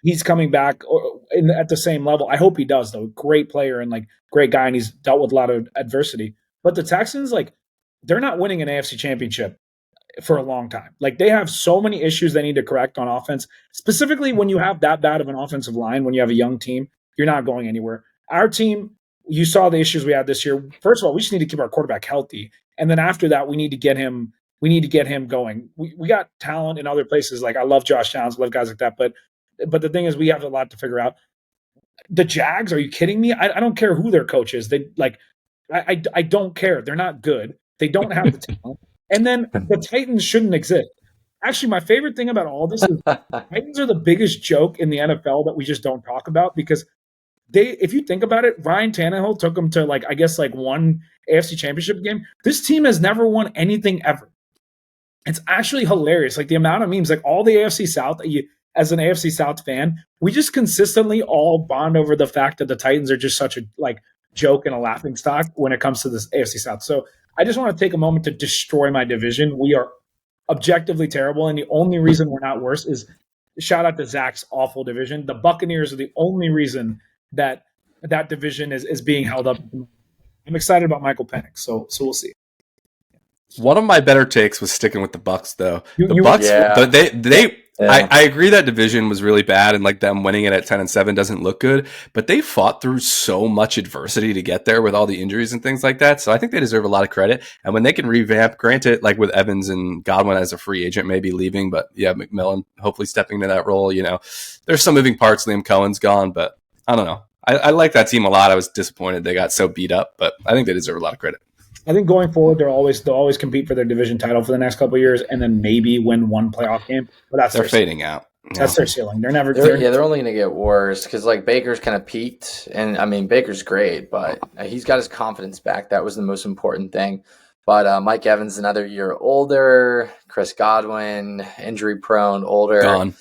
he's coming back at the same level. I hope he does though. Great player and like great guy, and he's dealt with a lot of adversity. But the Texans, like, they're not winning an AFC championship for a long time. Like they have so many issues they need to correct on offense, specifically when you have that bad of an offensive line, when you have a young team, you're not going anywhere. Our team, you saw the issues we had this year. First of all, we just need to keep our quarterback healthy. And then after that, we need to get him going. We got talent in other places. Like I love Josh Downs, love guys like that. But the thing is we have a lot to figure out. The Jags, are you kidding me? I don't care who their coach is. They like I don't care. They're not good. They don't have the talent. And then the Titans shouldn't exist. Actually, my favorite thing about all this is Titans are the biggest joke in the NFL that we just don't talk about because if you think about it, Ryan Tannehill took them to one AFC championship game. This team has never won anything ever. It's actually hilarious. Like the amount of memes, like all the AFC South, as an AFC South fan, we just consistently all bond over the fact that the Titans are just such a joke and a laughing stock when it comes to this AFC South. So I just want to take a moment to destroy my division. We are objectively terrible, and the only reason we're not worse is shout out to Zach's awful division. The Buccaneers are the only reason that division is being held up. I'm excited about Michael Penix, so we'll see. One of my better takes was sticking with the Bucs, though. The Bucs, Yeah. I agree that division was really bad, and like them winning it at 10-7 doesn't look good. But they fought through so much adversity to get there with all the injuries and things like that. So I think they deserve a lot of credit. And when they can revamp, granted, like with Evans and Godwin as a free agent, maybe leaving, but yeah, McMillan hopefully stepping into that role. There's some moving parts. Liam Cohen's gone, but I don't know. I like that team a lot. I was disappointed they got so beat up, but I think they deserve a lot of credit. I think going forward, they'll always compete for their division title for the next couple of years, and then maybe win one playoff game. But they're fading out. That's their ceiling. They're never. They're only going to get worse because Baker's kind of peaked, and I mean Baker's great, but he's got his confidence back. That was the most important thing. But Mike Evans another year older. Chris Godwin injury prone, older. Gone.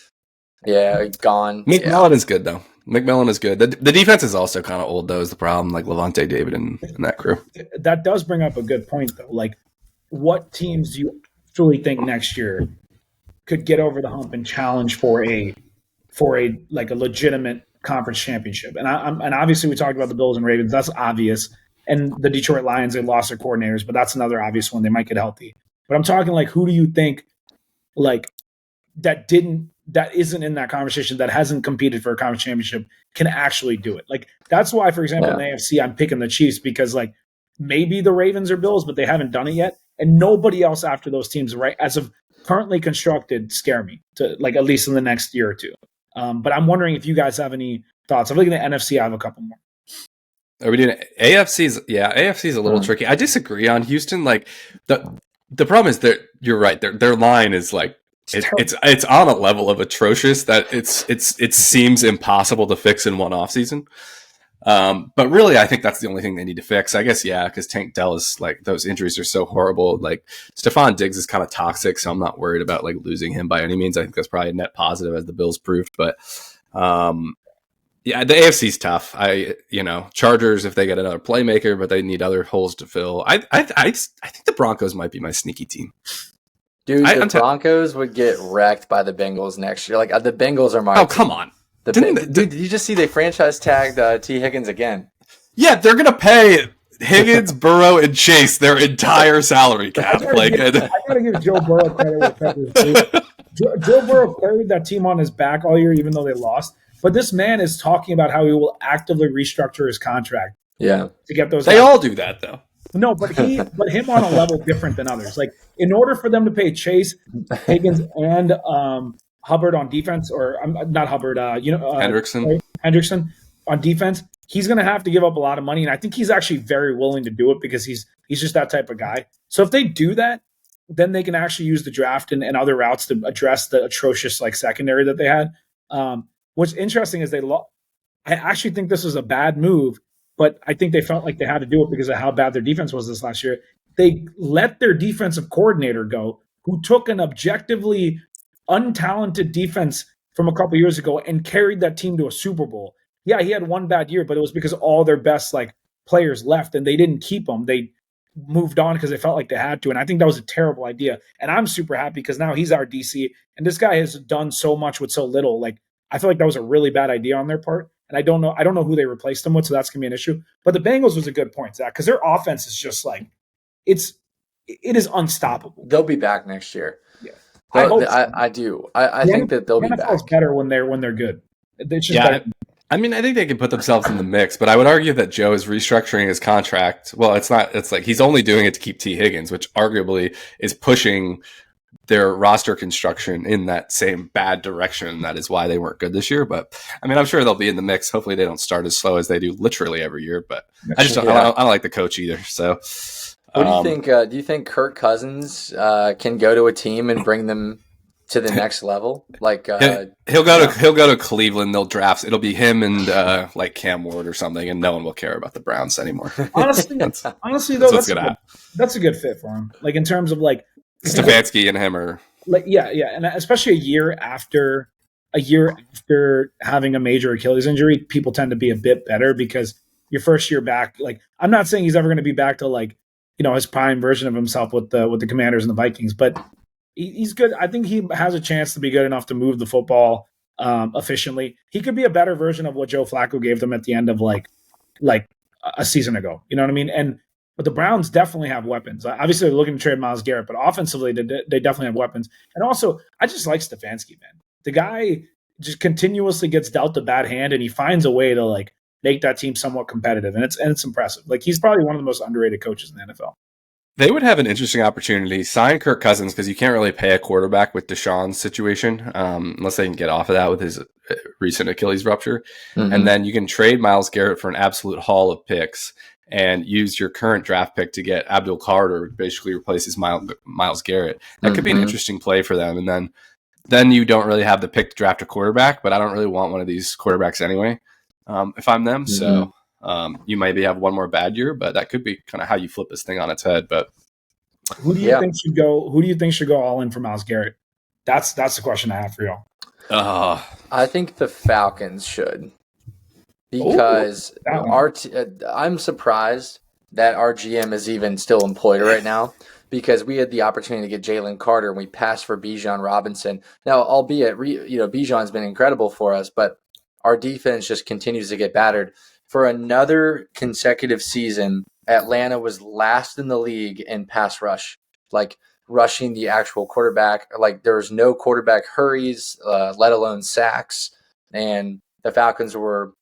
Yeah, gone. McMillan is good though. McMillan is good. The defense is also kind of old, though, is the problem, like Levante David and that crew. That does bring up a good point, though. Like, what teams do you truly think next year could get over the hump and challenge for a legitimate conference championship? And and obviously we talked about the Bills and Ravens. That's obvious. And the Detroit Lions, they lost their coordinators, but that's another obvious one. They might get healthy. But I'm talking like, who do you think that isn't in that conversation, that hasn't competed for a conference championship, can actually do it? Like, that's why, for example, in the AFC, I'm picking the Chiefs because, like, maybe the Ravens or Bills, but they haven't done it yet. And nobody else after those teams, right, as of currently constructed, scare me to, like, at least in the next year or two. But I'm wondering if you guys have any thoughts. I'm looking at NFC. I have a couple more. Are we doing AFC's? Yeah, AFC's a little tricky. I disagree on Houston. Like, the problem is that you're right. Their line is like, it's on a level of atrocious that it seems impossible to fix in one offseason. But really, I think that's the only thing they need to fix. I guess, yeah, because Tank Dell is like, those injuries are so horrible. Like, Stephon Diggs is kind of toxic, so I'm not worried about like losing him by any means. I think that's probably a net positive, as the Bills proved. But yeah, the AFC's tough. Chargers, if they get another playmaker, but they need other holes to fill. I think the Broncos might be my sneaky team. Dude, the Broncos would get wrecked by the Bengals next year. Like, the Bengals are my team. Come on. Did you just see they franchise tagged T. Higgins again? Yeah, they're going to pay Higgins, Burrow, and Chase their entire salary cap. I gotta give Joe Burrow credit. Joe Burrow carried that team on his back all year, even though they lost. But this man is talking about how he will actively restructure his contract. Yeah, to get those. They all do that, though. No, but him on a level different than others. Like, in order for them to pay Chase, Higgins, and Hubbard on defense, or not Hubbard, Hendrickson on defense, he's going to have to give up a lot of money, and I think he's actually very willing to do it because he's just that type of guy. So if they do that, then they can actually use the draft and other routes to address the atrocious secondary that they had. What's interesting is I actually think this was a bad move. But I think they felt like they had to do it because of how bad their defense was this last year. They let their defensive coordinator go, who took an objectively untalented defense from a couple years ago and carried that team to a Super Bowl. Yeah, he had one bad year, but it was because all their best players left and they didn't keep them. They moved on because they felt like they had to. And I think that was a terrible idea. And I'm super happy because now he's our DC. And this guy has done so much with so little. Like, I feel like that was a really bad idea on their part. And I don't know who they replaced them with, so that's going to be an issue. But the Bengals was a good point, Zach, because their offense is just it is unstoppable. They'll be back next year. Yeah, I do. I think that they'll be back. NFL's better when they're good. It's just better. I mean, I think they can put themselves in the mix, but I would argue that Joe is restructuring his contract. Well, it's not. It's like he's only doing it to keep T. Higgins, which arguably is pushing their roster construction in that same bad direction. That is why they weren't good this year. But I mean, I'm sure they'll be in the mix. Hopefully they don't start as slow as they do literally every year, but I just don't, I don't like the coach either. So what do you think? Do you think Kirk Cousins can go to a team and bring them to the next level? Like he'll go to Cleveland. They'll draft. It'll be him and Cam Ward or something, and no one will care about the Browns anymore. Honestly, though, that's a good fit for him. Like, in terms of Stefanski and him are and especially a year after a year after having a major Achilles injury, people tend to be a bit better because your first year back, like I'm not saying he's ever going to be back to like, his prime version of himself with the Commanders and the Vikings, but he's good. I think he has a chance to be good enough to move the football efficiently. He could be a better version of what Joe Flacco gave them at the end of like a season ago. You know what I mean? But the Browns definitely have weapons. Obviously, they're looking to trade Myles Garrett, but offensively, they definitely have weapons. And also, I just like Stefanski, man. The guy just continuously gets dealt a bad hand, and he finds a way to like make that team somewhat competitive, and it's impressive. Like he's probably one of the most underrated coaches in the NFL. They would have an interesting opportunity. Sign Kirk Cousins because you can't really pay a quarterback with Deshaun's situation unless they can get off of that with his recent Achilles rupture. Mm-hmm. And then you can trade Myles Garrett for an absolute haul of picks and use your current draft pick to get Abdul Carter, basically replaces Myles Garrett. That could be an interesting play for them. And then you don't really have the pick to draft a quarterback, but I don't really want one of these quarterbacks anyway if I'm them. So you maybe have one more bad year, but that could be kind of how you flip this thing on its head. But who do you think should go? Who do you think should go all in for Myles Garrett? That's the question I have for y'all. I think the Falcons should, because I'm surprised that our GM is even still employed right now, because we had the opportunity to get Jalen Carter and we passed for Bijan Robinson. Now, albeit Bijan's been incredible for us, but our defense just continues to get battered. For another consecutive season, Atlanta was last in the league in pass rush, like rushing the actual quarterback. Like there was no quarterback hurries, let alone sacks. And the Falcons were,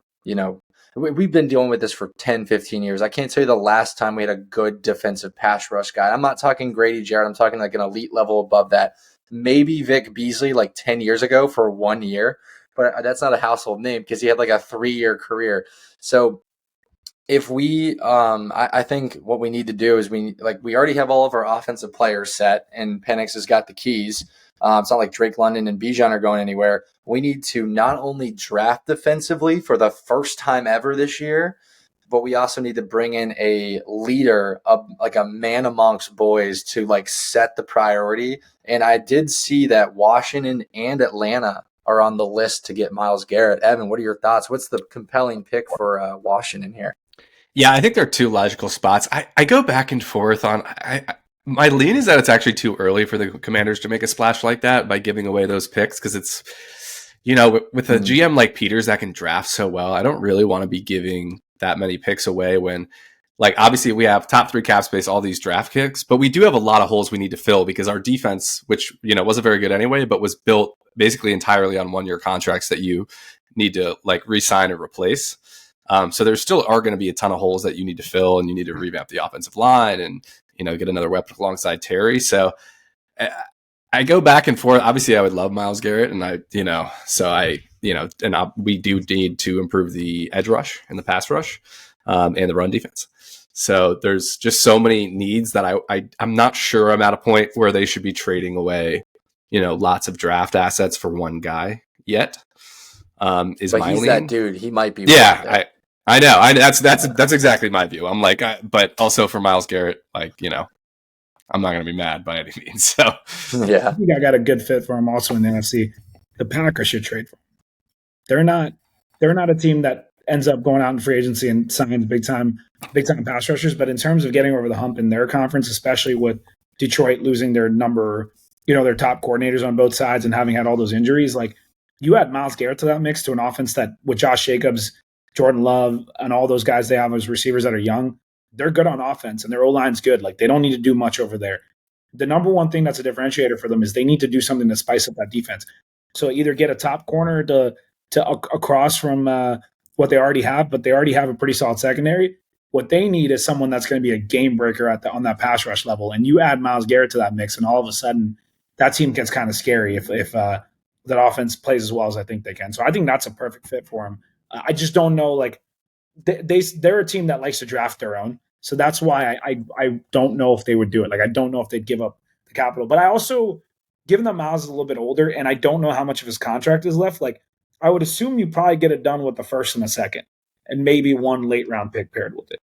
we've been dealing with this for 10, 15 years. I can't tell you the last time we had a good defensive pass rush guy. I'm not talking Grady Jarrett. I'm talking like an elite level above that. Maybe Vic Beasley like 10 years ago for 1 year. But that's not a household name because he had like a 3-year career. So if we, I think what we need to do is we already have all of our offensive players set, and Penix has got the keys. It's not like Drake London and Bijan are going anywhere. We need to not only draft defensively for the first time ever this year, but we also need to bring in a leader, like a man amongst boys, to like set the priority. And I did see that Washington and Atlanta are on the list to get Myles Garrett. Evan, what are your thoughts? What's the compelling pick for Washington here? Yeah, I think there are two logical spots. I go back and forth on. My lean is that it's actually too early for the Commanders to make a splash like that by giving away those picks, because it's, with a GM like Peters that can draft so well, I don't really want to be giving that many picks away when, like, obviously we have top 3 cap space, all these draft kicks, but we do have a lot of holes we need to fill because our defense, which, wasn't very good anyway, but was built basically entirely on 1-year contracts that you need to like re-sign or replace. So there still are going to be a ton of holes that you need to fill, and you need to revamp the offensive line and, get another weapon alongside Terry. So I go back and forth. Obviously I would love Myles Garrett, and we do need to improve the edge rush and the pass rush and the run defense. So there's just so many needs that I'm not sure I'm at a point where they should be trading away, lots of draft assets for one guy yet. But he's that dude. He might be. Yeah, I know. That's exactly my view. I'm like, but also for Myles Garrett, like, I'm not going to be mad by any means. So yeah, I think I got a good fit for him also in the NFC. The Packers should trade for him. They're not a team that ends up going out in free agency and signs big time pass rushers. But in terms of getting over the hump in their conference, especially with Detroit losing their their top coordinators on both sides and having had all those injuries, like you add Myles Garrett to that mix to an offense that with Josh Jacobs, Jordan Love, and all those guys they have as receivers that are young, they're good on offense and their O-line's good. Like they don't need to do much over there. The number one thing that's a differentiator for them is they need to do something to spice up that defense. So either get a top corner to across from what they already have, but they already have a pretty solid secondary. What they need is someone that's going to be a game breaker on that pass rush level. And you add Myles Garrett to that mix, and all of a sudden that team gets kind of scary if that offense plays as well as I think they can. So I think that's a perfect fit for him. I just don't know, like they're a team that likes to draft their own. So that's why I don't know if they would do it. Like I don't know if they'd give up the capital. But I also, given that Myles is a little bit older and I don't know how much of his contract is left, like I would assume you probably get it done with the first and the second and maybe one late round pick paired with it.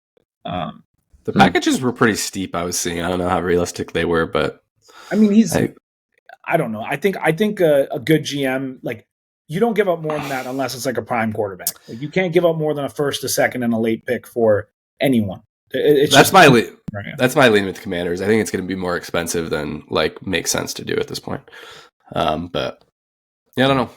The packages were pretty steep, I was seeing. I don't know how realistic they were, but I mean, I don't know. I think a good GM, like you don't give up more than that unless it's like a prime quarterback. Like, you can't give up more than a first, a second, and a late pick for anyone. That's my lean with the Commanders. I think it's going to be more expensive than like makes sense to do at this point. But yeah, I don't know.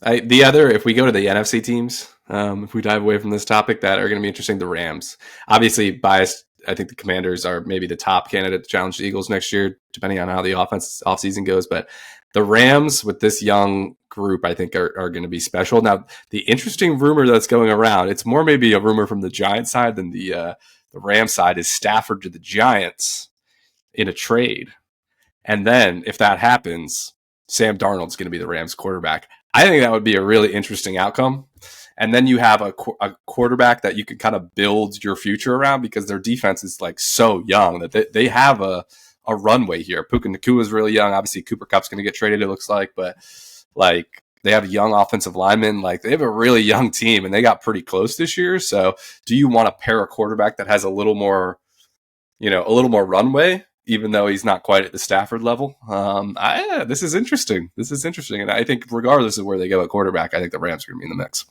If we go to the NFC teams, if we dive away from this topic, that are going to be interesting. The Rams, obviously biased. I think the Commanders are maybe the top candidate to challenge the Eagles next year, depending on how the offseason goes. But the Rams with this young group, I think are going to be special. Now, the interesting rumor that's going around, it's more maybe a rumor from the Giants side than the Rams side, is Stafford to the Giants in a trade. And then if that happens, Sam Darnold's going to be the Rams quarterback. I think that would be a really interesting outcome. And then you have a quarterback that you can kind of build your future around, because their defense is like so young that they have a runway here. Puka Nacua is really young. Obviously, Cooper Kupp's going to get traded, it looks like. But like, they have young offensive linemen. Like, they have a really young team, and they got pretty close this year. So do you want to pair a quarterback that has a little more runway, even though he's not quite at the Stafford level? This is interesting. And I think regardless of where they go at quarterback, I think the Rams are going to be in the mix.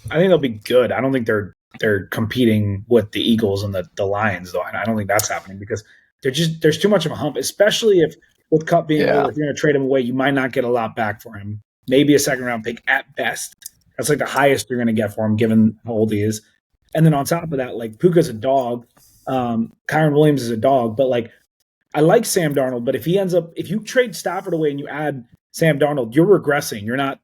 I think they'll be good. I don't think they're competing with the Eagles and the Lions, though. And I don't think that's happening, because there's too much of a hump, especially if with Kupp being old, if you're going to trade him away, you might not get a lot back for him. Maybe a second-round pick at best. That's like the highest you're going to get for him, given how old he is. And then on top of that, like, Puka's a dog. Kyron Williams is a dog. But, like, I like Sam Darnold. But if you trade Stafford away and you add Sam Darnold, you're regressing. You're not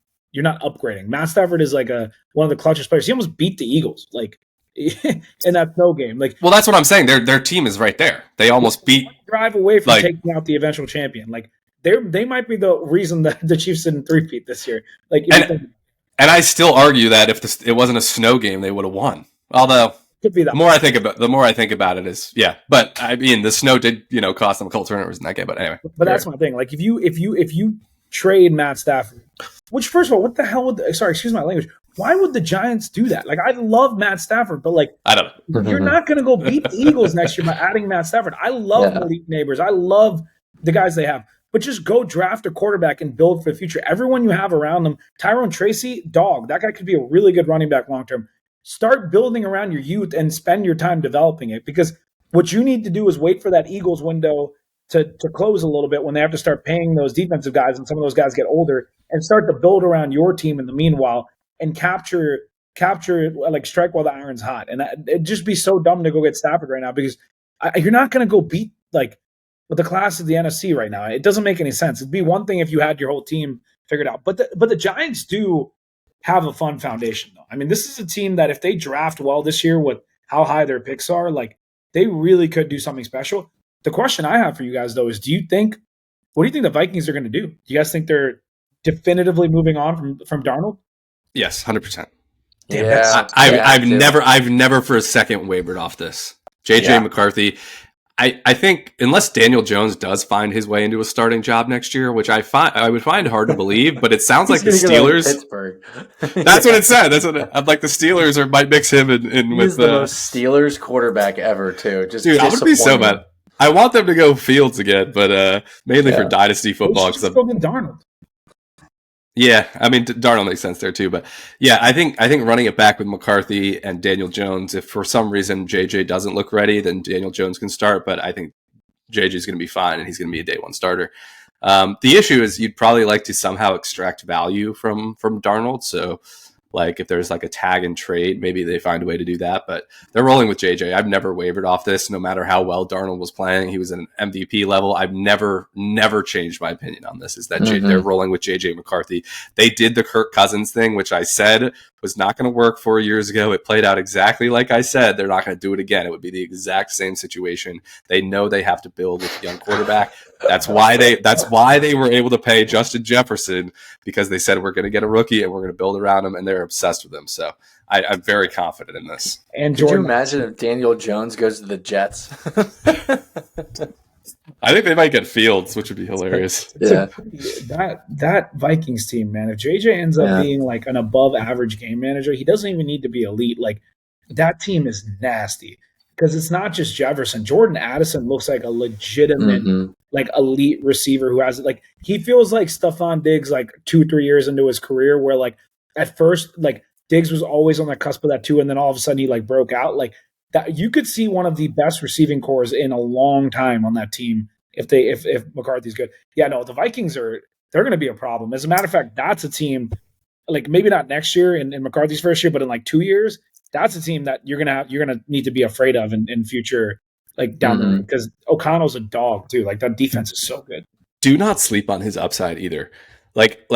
upgrading. Matt Stafford is like one of the clutchest players. He almost beat the Eagles, like, in that snow game. Like, well, that's what I'm saying. Their team is right there. They almost beat. Drive away from taking out the eventual champion. Like, they might be the reason that the Chiefs didn't three-peat this year. Like, and I still argue that if it wasn't a snow game, they would have won. Although could be that. The more I think about it is, yeah. But I mean, the snow did cost them a couple turnovers in that game. But anyway, but that's my thing. Like, if you trade Matt Stafford, which, first of all, what the hell excuse my language, why would the Giants do that? Like, I love Matt Stafford, but, like, I don't know. You're not going to go beat the Eagles next year by adding Matt Stafford. I love Malik Neighbors. I love the guys they have. But just go draft a quarterback and build for the future. Everyone you have around them, Tyrone Tracy, dog. That guy could be a really good running back long term. Start building around your youth and spend your time developing it, because what you need to do is wait for that Eagles window to close a little bit when they have to start paying those defensive guys and some of those guys get older, and start to build around your team in the meanwhile and capture like, strike while the iron's hot. And it'd just be so dumb to go get Stafford right now, because you're not going to go beat, like, with the class of the NFC right now. It doesn't make any sense. It'd be one thing if you had your whole team figured out. But the Giants do have a fun foundation, though. I mean, this is a team that if they draft well this year with how high their picks are, like, they really could do something special. The question I have for you guys, though, is what do you think the Vikings are going to do? Do you guys think they're definitively moving on from Darnold? Yes, 100%. Yeah, I've never for a second wavered off this. JJ McCarthy. I think unless Daniel Jones does find his way into a starting job next year, which I would find hard to believe, but it sounds like the Steelers. Pittsburgh. That's what it said. I'm like, the Steelers might mix him in with the most Steelers quarterback ever too. Just dude, I would be so mad. I want them to go Fields again, but mainly for dynasty football. Because Darnold. Yeah, I mean, Darnold makes sense there too, but yeah, I think running it back with McCarthy and Daniel Jones, if for some reason JJ doesn't look ready, then Daniel Jones can start, but I think JJ is going to be fine and he's going to be a day one starter. The issue is you'd probably like to somehow extract value from Darnold, so like if there's like a tag and trade, maybe they find a way to do that, but they're rolling with JJ. I've never wavered off this, no matter how well Darnold was playing. He was at an MVP level. I've never changed my opinion on this, is that they're rolling with JJ McCarthy. They did the Kirk Cousins thing, which I said was not going to work 4 years ago. It played out exactly like I said. They're not going to do it again. It would be the exact same situation. They know they have to build with a young quarterback. That's why they were able to pay Justin Jefferson, because they said, we're going to get a rookie and we're going to build around him, and they're obsessed with him. So I'm very confident in this. And could you imagine if Daniel Jones goes to the Jets? I think they might get Fields, which would be hilarious. Yeah, that Vikings team, man. If JJ ends up being like an above average game manager, he doesn't even need to be elite. Like, that team is nasty, because it's not just Jefferson. Jordan Addison looks like a legitimate like elite receiver who has, like, he feels like Stephon Diggs like 2-3 years into his career, where like at first, like Diggs was always on the cusp of that too, and then all of a sudden he like broke out. Like that, you could see one of the best receiving cores in a long time on that team if McCarthy's good. Yeah, no, the Vikings they're going to be a problem. As a matter of fact, that's a team like maybe not next year in McCarthy's first year, but in like 2 years, that's a team that you're gonna need to be afraid of in future, like down the road, because O'Connell's a dog too. Like that defense is so good. Do not sleep on his upside either. Like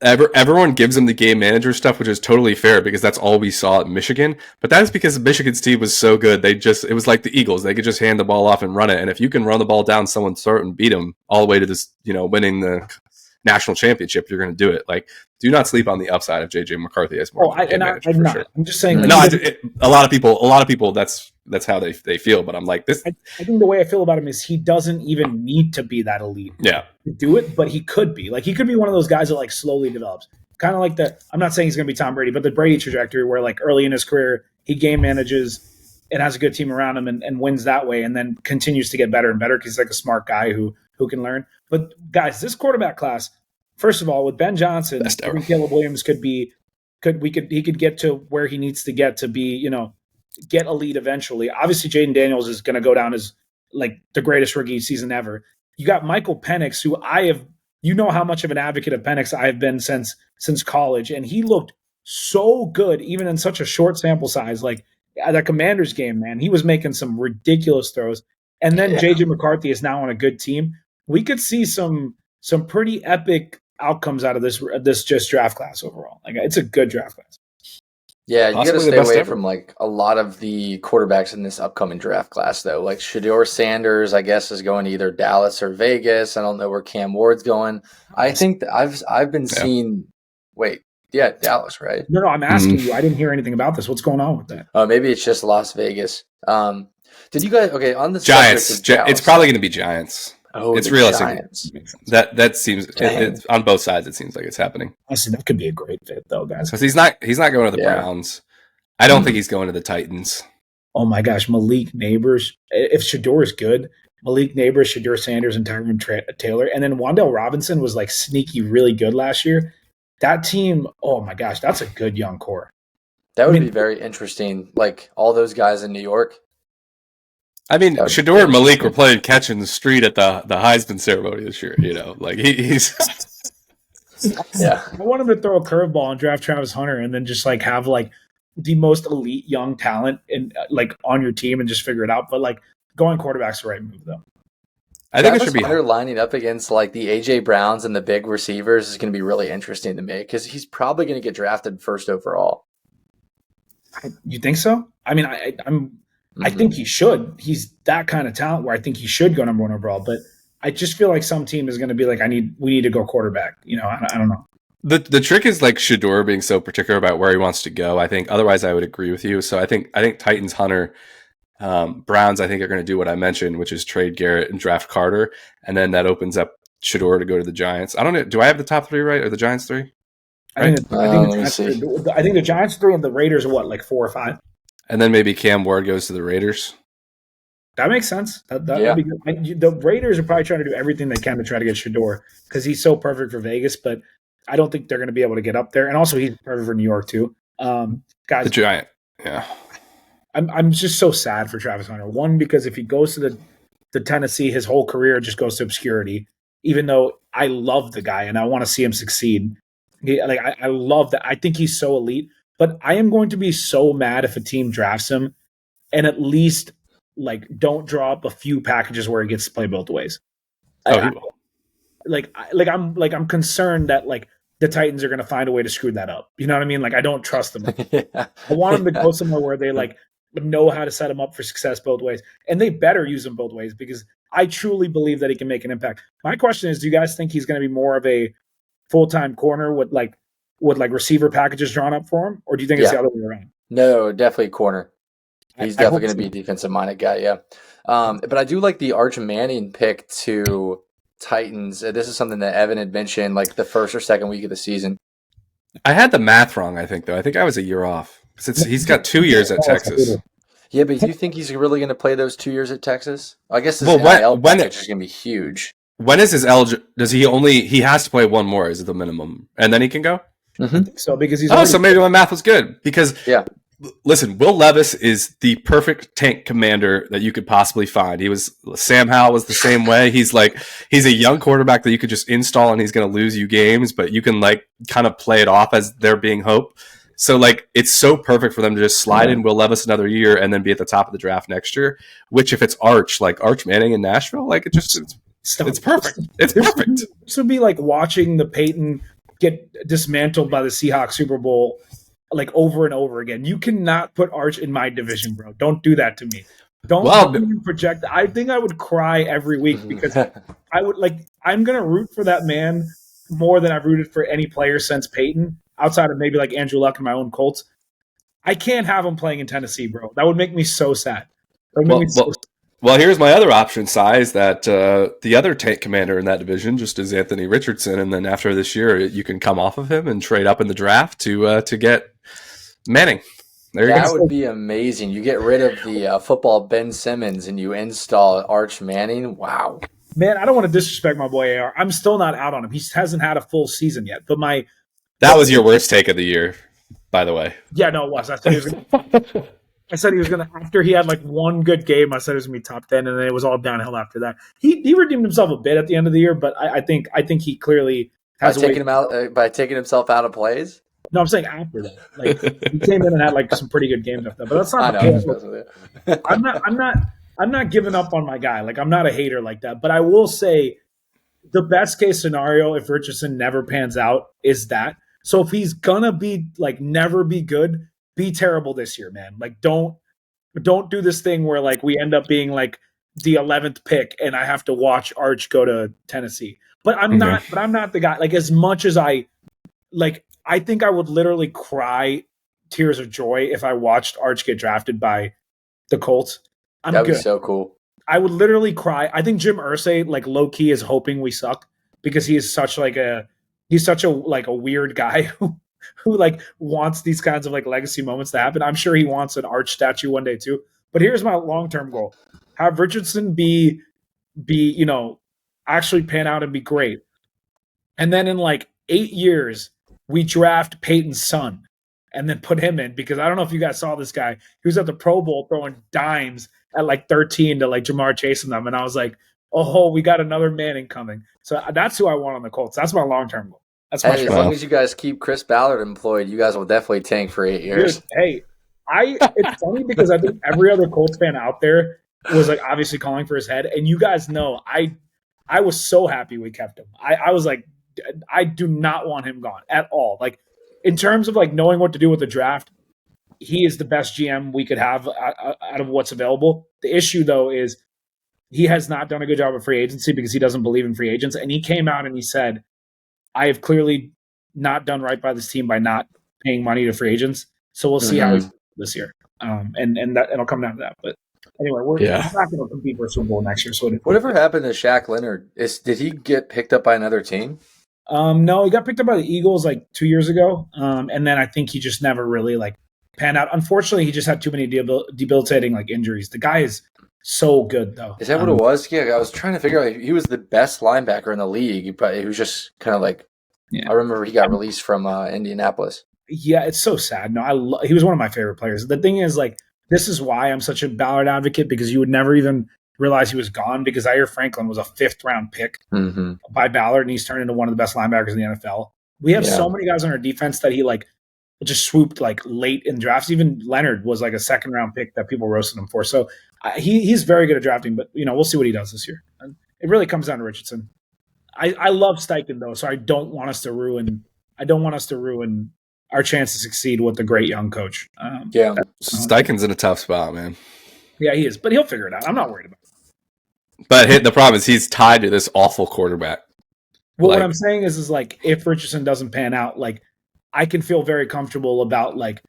everyone gives him the game manager stuff, which is totally fair because that's all we saw at Michigan. But that is because Michigan's team was so good. It was like the Eagles. They could just hand the ball off and run it. And if you can run the ball down someone's throat and beat them all the way to this, winning the national championship, you're going to do it. Like, do not sleep on the upside of JJ McCarthy as more. I'm not. Sure. I'm just saying. Like, a lot of people. That's how they feel. But I'm like this. I think the way I feel about him is he doesn't even need to be that elite. Yeah. To do it, but he could be. Like he could be one of those guys that like slowly develops. Kind of like I'm not saying he's going to be Tom Brady, but the Brady trajectory where like early in his career he game manages and has a good team around him and wins that way, and then continues to get better and better because he's like a smart guy who can learn. But guys, this quarterback class, first of all, with Ben Johnson, I think Caleb Williams he could get to where he needs to get to be, get elite eventually. Obviously, Jaden Daniels is going to go down as like the greatest rookie season ever. You got Michael Penix, who how much of an advocate of Penix I have been since college, and he looked so good even in such a short sample size. Like at that Commanders game, man, he was making some ridiculous throws. And then JJ McCarthy is now on a good team. We could see some pretty epic outcomes out of this just draft class overall. Like it's a good draft class. Yeah, you got to stay away from like a lot of the quarterbacks in this upcoming draft class, though. Like Shedeur Sanders, I guess, is going to either Dallas or Vegas. I don't know where Cam Ward's going. I think that I've been seeing. Wait, yeah, Dallas, right? No, I'm asking you. I didn't hear anything about this. What's going on with that? Oh, maybe it's just Las Vegas. Did you guys? Okay, on the Giants. It's probably going to be Giants. Oh, it's realistic. That seems it's on both sides. It seems like it's happening. Honestly, that could be a great fit, though, guys. Because he's not going to the Browns. I don't think he's going to the Titans. Oh my gosh, Malik Neighbors. If Shedeur is good, Malik Neighbors, Shedeur Sanders, and Tyron Taylor, and then Wan'Dale Robinson was like sneaky, really good last year. That team, oh my gosh, that's a good young core. That would be very interesting. Like all those guys in New York. I mean, Shedeur and Malik were playing catch in the street at the Heisman ceremony this year. Like he's. Yeah, I want him to throw a curveball and draft Travis Hunter, and then just like have like the most elite young talent in like on your team and just figure it out. But like going quarterback's the right move, though. I think it should be Hunter lining up against like the AJ Browns and the big receivers is going to be really interesting to me because he's probably going to get drafted first overall. You think so? I mean, I think he should. He's that kind of talent where I think he should go number one overall. But I just feel like some team is going to be like, we need to go quarterback. I don't know. The trick is like Shedeur being so particular about where he wants to go. I think otherwise I would agree with you. So I think Titans, Hunter, Browns, I think are going to do what I mentioned, which is trade Garrett and draft Carter, and then that opens up Shedeur to go to the Giants. I don't know. Do I have the top three right? Or the Giants three? Right? I think the Giants 3 and the Raiders are what, like 4 or 5? And then maybe Cam Ward goes to the Raiders. That makes sense. That'd be good. The Raiders are probably trying to do everything they can to try to get Shedeur because he's so perfect for Vegas, but I don't think they're going to be able to get up there. And also, he's perfect for New York too. Guys, the Giant, yeah. I'm just so sad for Travis Hunter. One, because if he goes to the Tennessee, his whole career just goes to obscurity. Even though I love the guy and I want to see him succeed. I love that. I think he's so elite. But I am going to be so mad if a team drafts him and at least like don't draw up a few packages where he gets to play both ways. Oh, he will. I'm concerned that like the Titans are going to find a way to screw that up. You know what I mean? Like I don't trust them. I want them to go somewhere where they like know how to set him up for success both ways, and they better use him both ways because I truly believe that he can make an impact. My question is, do you guys think he's going to be more of a full-time corner with receiver packages drawn up for him, or do you think it's the other way around? No, definitely corner. He's definitely going to be a defensive-minded guy, yeah. But I do like the Arch Manning pick to Titans. This is something that Evan had mentioned, like the first or second week of the season. I had the math wrong, I think, though. I think I was a year off. He's got 2 years at Texas. Yeah, but do you think he's really going to play those 2 years at Texas? I guess this NIL package is going to be huge. When is his eligible? Does he has to play one more? Is it the minimum? And then he can go? I think so, because he's so maybe my math was good because listen, Will Levis is the perfect tank commander that you could possibly find. Sam Howell was the same way. He's a young quarterback that you could just install and he's going to lose you games, but you can like kind of play it off as there being hope. So like it's so perfect for them to just slide in Will Levis another year and then be at the top of the draft next year. Which if it's Arch Manning in Nashville, like it's perfect. It's perfect. This would be like watching the Peyton get dismantled by the Seahawks Super Bowl like over and over again. You cannot put Arch in my division, bro. Don't do that to me. Don't even project. I think I would cry every week because I'm going to root for that man more than I've rooted for any player since Peyton, outside of maybe like Andrew Luck and my own Colts. I can't have him playing in Tennessee, bro. That would make me so sad. Well, here's my other option, Cy, is that the other tank commander in that division just is Anthony Richardson, and then after this year, you can come off of him and trade up in the draft to get Manning. That would be amazing. You get rid of the football Ben Simmons and you install Arch Manning. Wow. Man, I don't want to disrespect my boy AR. I'm still not out on him. He hasn't had a full season yet. But that was your worst take of the year, by the way. Yeah, no, it was. I said he was going to, after he had like one good game, I said he was going to be top 10, and then it was all downhill after that. He redeemed himself a bit at the end of the year, but I think he clearly has by taking himself out of plays. No, I'm saying after that. Like he came in and had like some pretty good games after that. But that's not the case. I'm not giving up on my guy. Like I'm not a hater like that. But I will say the best case scenario if Richardson never pans out is that. So if he's gonna be like never be good, be terrible this year, man. Like don't do this thing where like we end up being like the 11th pick and I have to watch Arch go to Tennessee. But I'm not the guy. Like as much as I think I would literally cry tears of joy if I watched Arch get drafted by the Colts. That'd be so cool. I would literally cry. I think Jim Irsay, like low key, is hoping we suck because he is such a weird guy who like wants these kinds of like legacy moments to happen. I'm sure he wants an Arch statue one day too. But here's my long-term goal: have Richardson be actually pan out and be great, and then in like 8 years we draft Peyton's son and then put him in, because I don't know if you guys saw this guy. He was at the Pro Bowl throwing dimes at like 13 to like Jamar Chase and them, and I was like, oh, we got another Manning coming. So that's who I want on the Colts. That's my long-term goal. That's my as long as you guys keep Chris Ballard employed, you guys will definitely tank for 8 years. Dude, hey, it's funny because I think every other Colts fan out there was like obviously calling for his head, and you guys know I was so happy we kept him. I was like, I do not want him gone at all. Like in terms of like knowing what to do with the draft, he is the best GM we could have out of what's available. The issue though is he has not done a good job of free agency because he doesn't believe in free agents. And he came out and he said, I have clearly not done right by this team by not paying money to free agents. So we'll see how he does this year. And that it'll come down to that. But anyway, we're not going to compete for a Super Bowl next year. So whatever happened to Shaq Leonard? Did he get picked up by another team? No, he got picked up by the Eagles like 2 years ago. And then I think he just never really like panned out. Unfortunately, he just had too many debilitating like injuries. The guy is so good though. Is that what it was? Yeah, I was trying to figure out. He was the best linebacker in the league. He was just kind of like, I remember he got released from Indianapolis. Yeah, it's so sad. No, he was one of my favorite players. The thing is, like, this is why I'm such a Ballard advocate, because you would never even realize he was gone, because Zaire Franklin was a 5th round pick by Ballard, and he's turned into one of the best linebackers in the NFL. We have so many guys on our defense that he like just swooped like late in drafts. Even Leonard was like a 2nd round pick that people roasted him for. So he's very good at drafting, but we'll see what he does this year. And it really comes down to Richardson. I love Steichen though, so I don't want us to ruin our chance to succeed with the great young coach. Steichen's in a tough spot, man. Yeah, he is, but he'll figure it out. I'm not worried about it. But the problem is he's tied to this awful quarterback. Well, what I'm saying is like if Richardson doesn't pan out, like I can feel very comfortable about like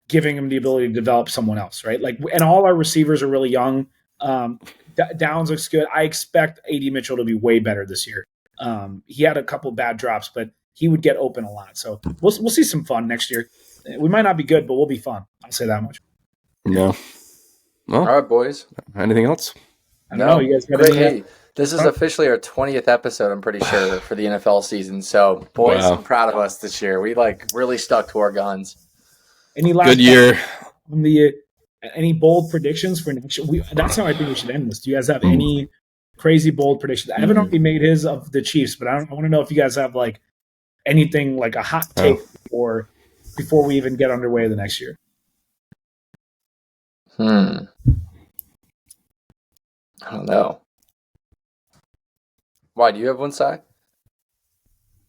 giving him the ability to develop someone else, right? Like, and all our receivers are really young. Downs looks good. I expect AD Mitchell to be way better this year. He had a couple bad drops, but he would get open a lot. So we'll see some fun next year. We might not be good, but we'll be fun. I'll say that much. Yeah. Well, all right, boys. Anything else? I don't know. You guys got anything? This is officially our 20th episode, I'm pretty sure, for the NFL season. So, boys, Wow. I'm proud of us this year. We really stuck to our guns. Any last Good year. on the any bold predictions for next year? That's how I think we should end this. Do you guys have any crazy bold predictions? Evan already made his of the Chiefs, but I want to know if you guys have like anything like a hot take before we even get underway the next year. I don't know. Why, do you have one side?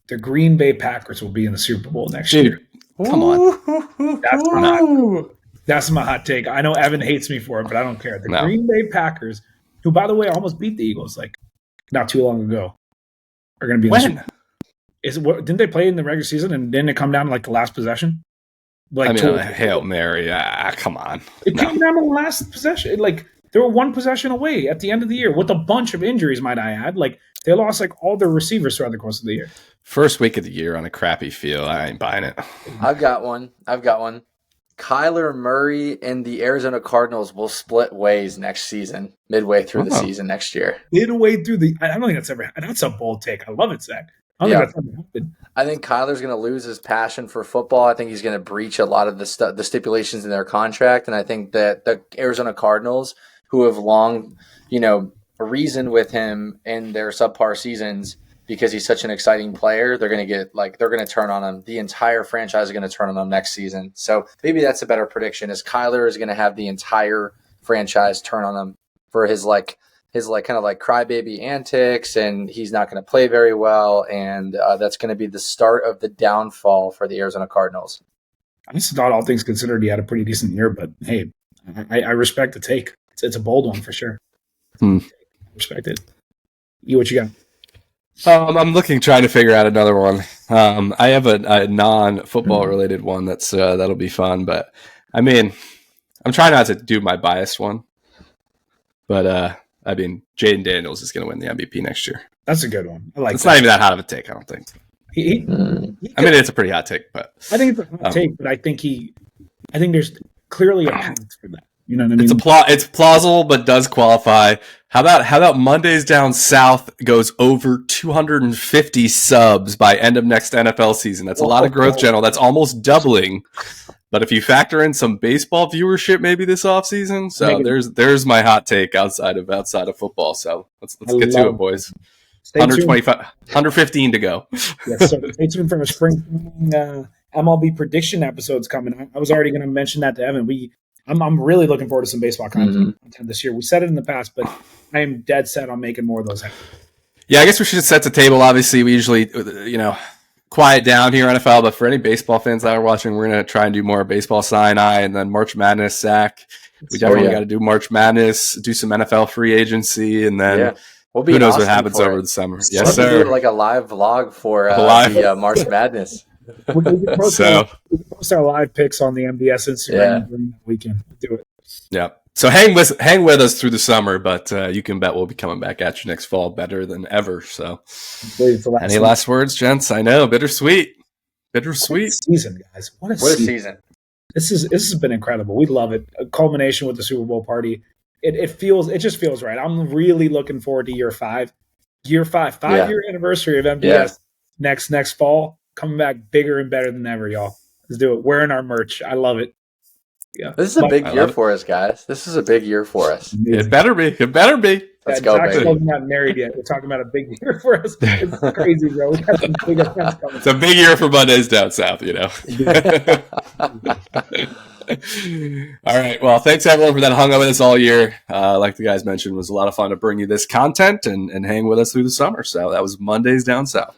The Green Bay Packers will be in the Super Bowl next year. Come on. That's my hot take. I know Evan hates me for it, but I don't care. The Green Bay Packers, who, by the way, almost beat the Eagles like not too long ago, are going to be in the Super Bowl. Didn't they play in the regular season and didn't it come down to like the last possession? Like Hail Mary. Come on. It came down to the last possession. Like they were one possession away at the end of the year with a bunch of injuries, might I add. Like they lost like all their receivers throughout the course of the year. First week of the year on a crappy field. I ain't buying it. I've got one. Kyler Murray and the Arizona Cardinals will split ways next season, midway through the season next year. Midway through I don't think that's a bold take. I love it, Zach. I don't think that's ever happened. I think Kyler's going to lose his passion for football. I think he's going to breach a lot of the stipulations in their contract. And I think that the Arizona Cardinals, who have long, reasoned with him in their subpar seasons because he's such an exciting player, they're going to turn on him. The entire franchise is going to turn on him next season. So maybe that's a better prediction, is Kyler is going to have the entire franchise turn on him for his kind of crybaby antics, and he's not going to play very well, and that's going to be the start of the downfall for the Arizona Cardinals. I just thought, all things considered, he had a pretty decent year, but hey, I respect the take. It's a bold one for sure. Respect it. What you got? I'm trying to figure out another one. I have a non-football related one that'll be fun, but I mean, I'm trying not to do my biased one, but Jaden Daniels is going to win the MVP next year. That's a good one. I like. It's not even that hot of a take, I don't think. It's a pretty hot take, but I think it's a hot take. But I think there's clearly a path for that. You know what I mean? It's plausible, but does qualify. How about Mondays Down South goes over 250 subs by end of next NFL season? That's a lot of growth, General. That's almost doubling. But if you factor in some baseball viewership maybe this offseason, so there's my hot take outside of football. So let's get to it, boys. 125, 115 to go. Yes, so stay tuned for a spring MLB prediction episodes coming. I was already going to mention that to Evan. I'm really looking forward to some baseball content this year. We said it in the past, but I am dead set on making more of those happen. Yeah, I guess we should set the table. Obviously, we usually, quiet down here on NFL, but for any baseball fans that are watching, we're going to try and do more baseball Sinai and then March Madness, Zach. We definitely got to do March Madness, do some NFL free agency, and then who knows what happens over the summer. Yes, sir. Do like a live vlog for the March Madness. We can post our live picks on the MDS Instagram during that weekend. Do it. Yeah. So hang with us through the summer, but you can bet we'll be coming back at you next fall better than ever. So, any last words, gents? I know, bittersweet. What a season, guys! What a season! This has been incredible. We love it. A culmination with the Super Bowl party. It just feels right. I'm really looking forward to year 5. Year 5 year anniversary of MDS next fall. Coming back bigger and better than ever, y'all. Let's do it. Wearing our merch. I love it. Yeah. This is a big year for us, guys. This is a big year for us. It better be. Let's go, baby. We're not married yet. We're talking about a big year for us. It's crazy, bro. We got some big events coming. It's a big year for Mondays Down South, All right. Well, thanks everyone for that. Hung out with us all year. Like the guys mentioned, it was a lot of fun to bring you this content and hang with us through the summer. So that was Mondays Down South.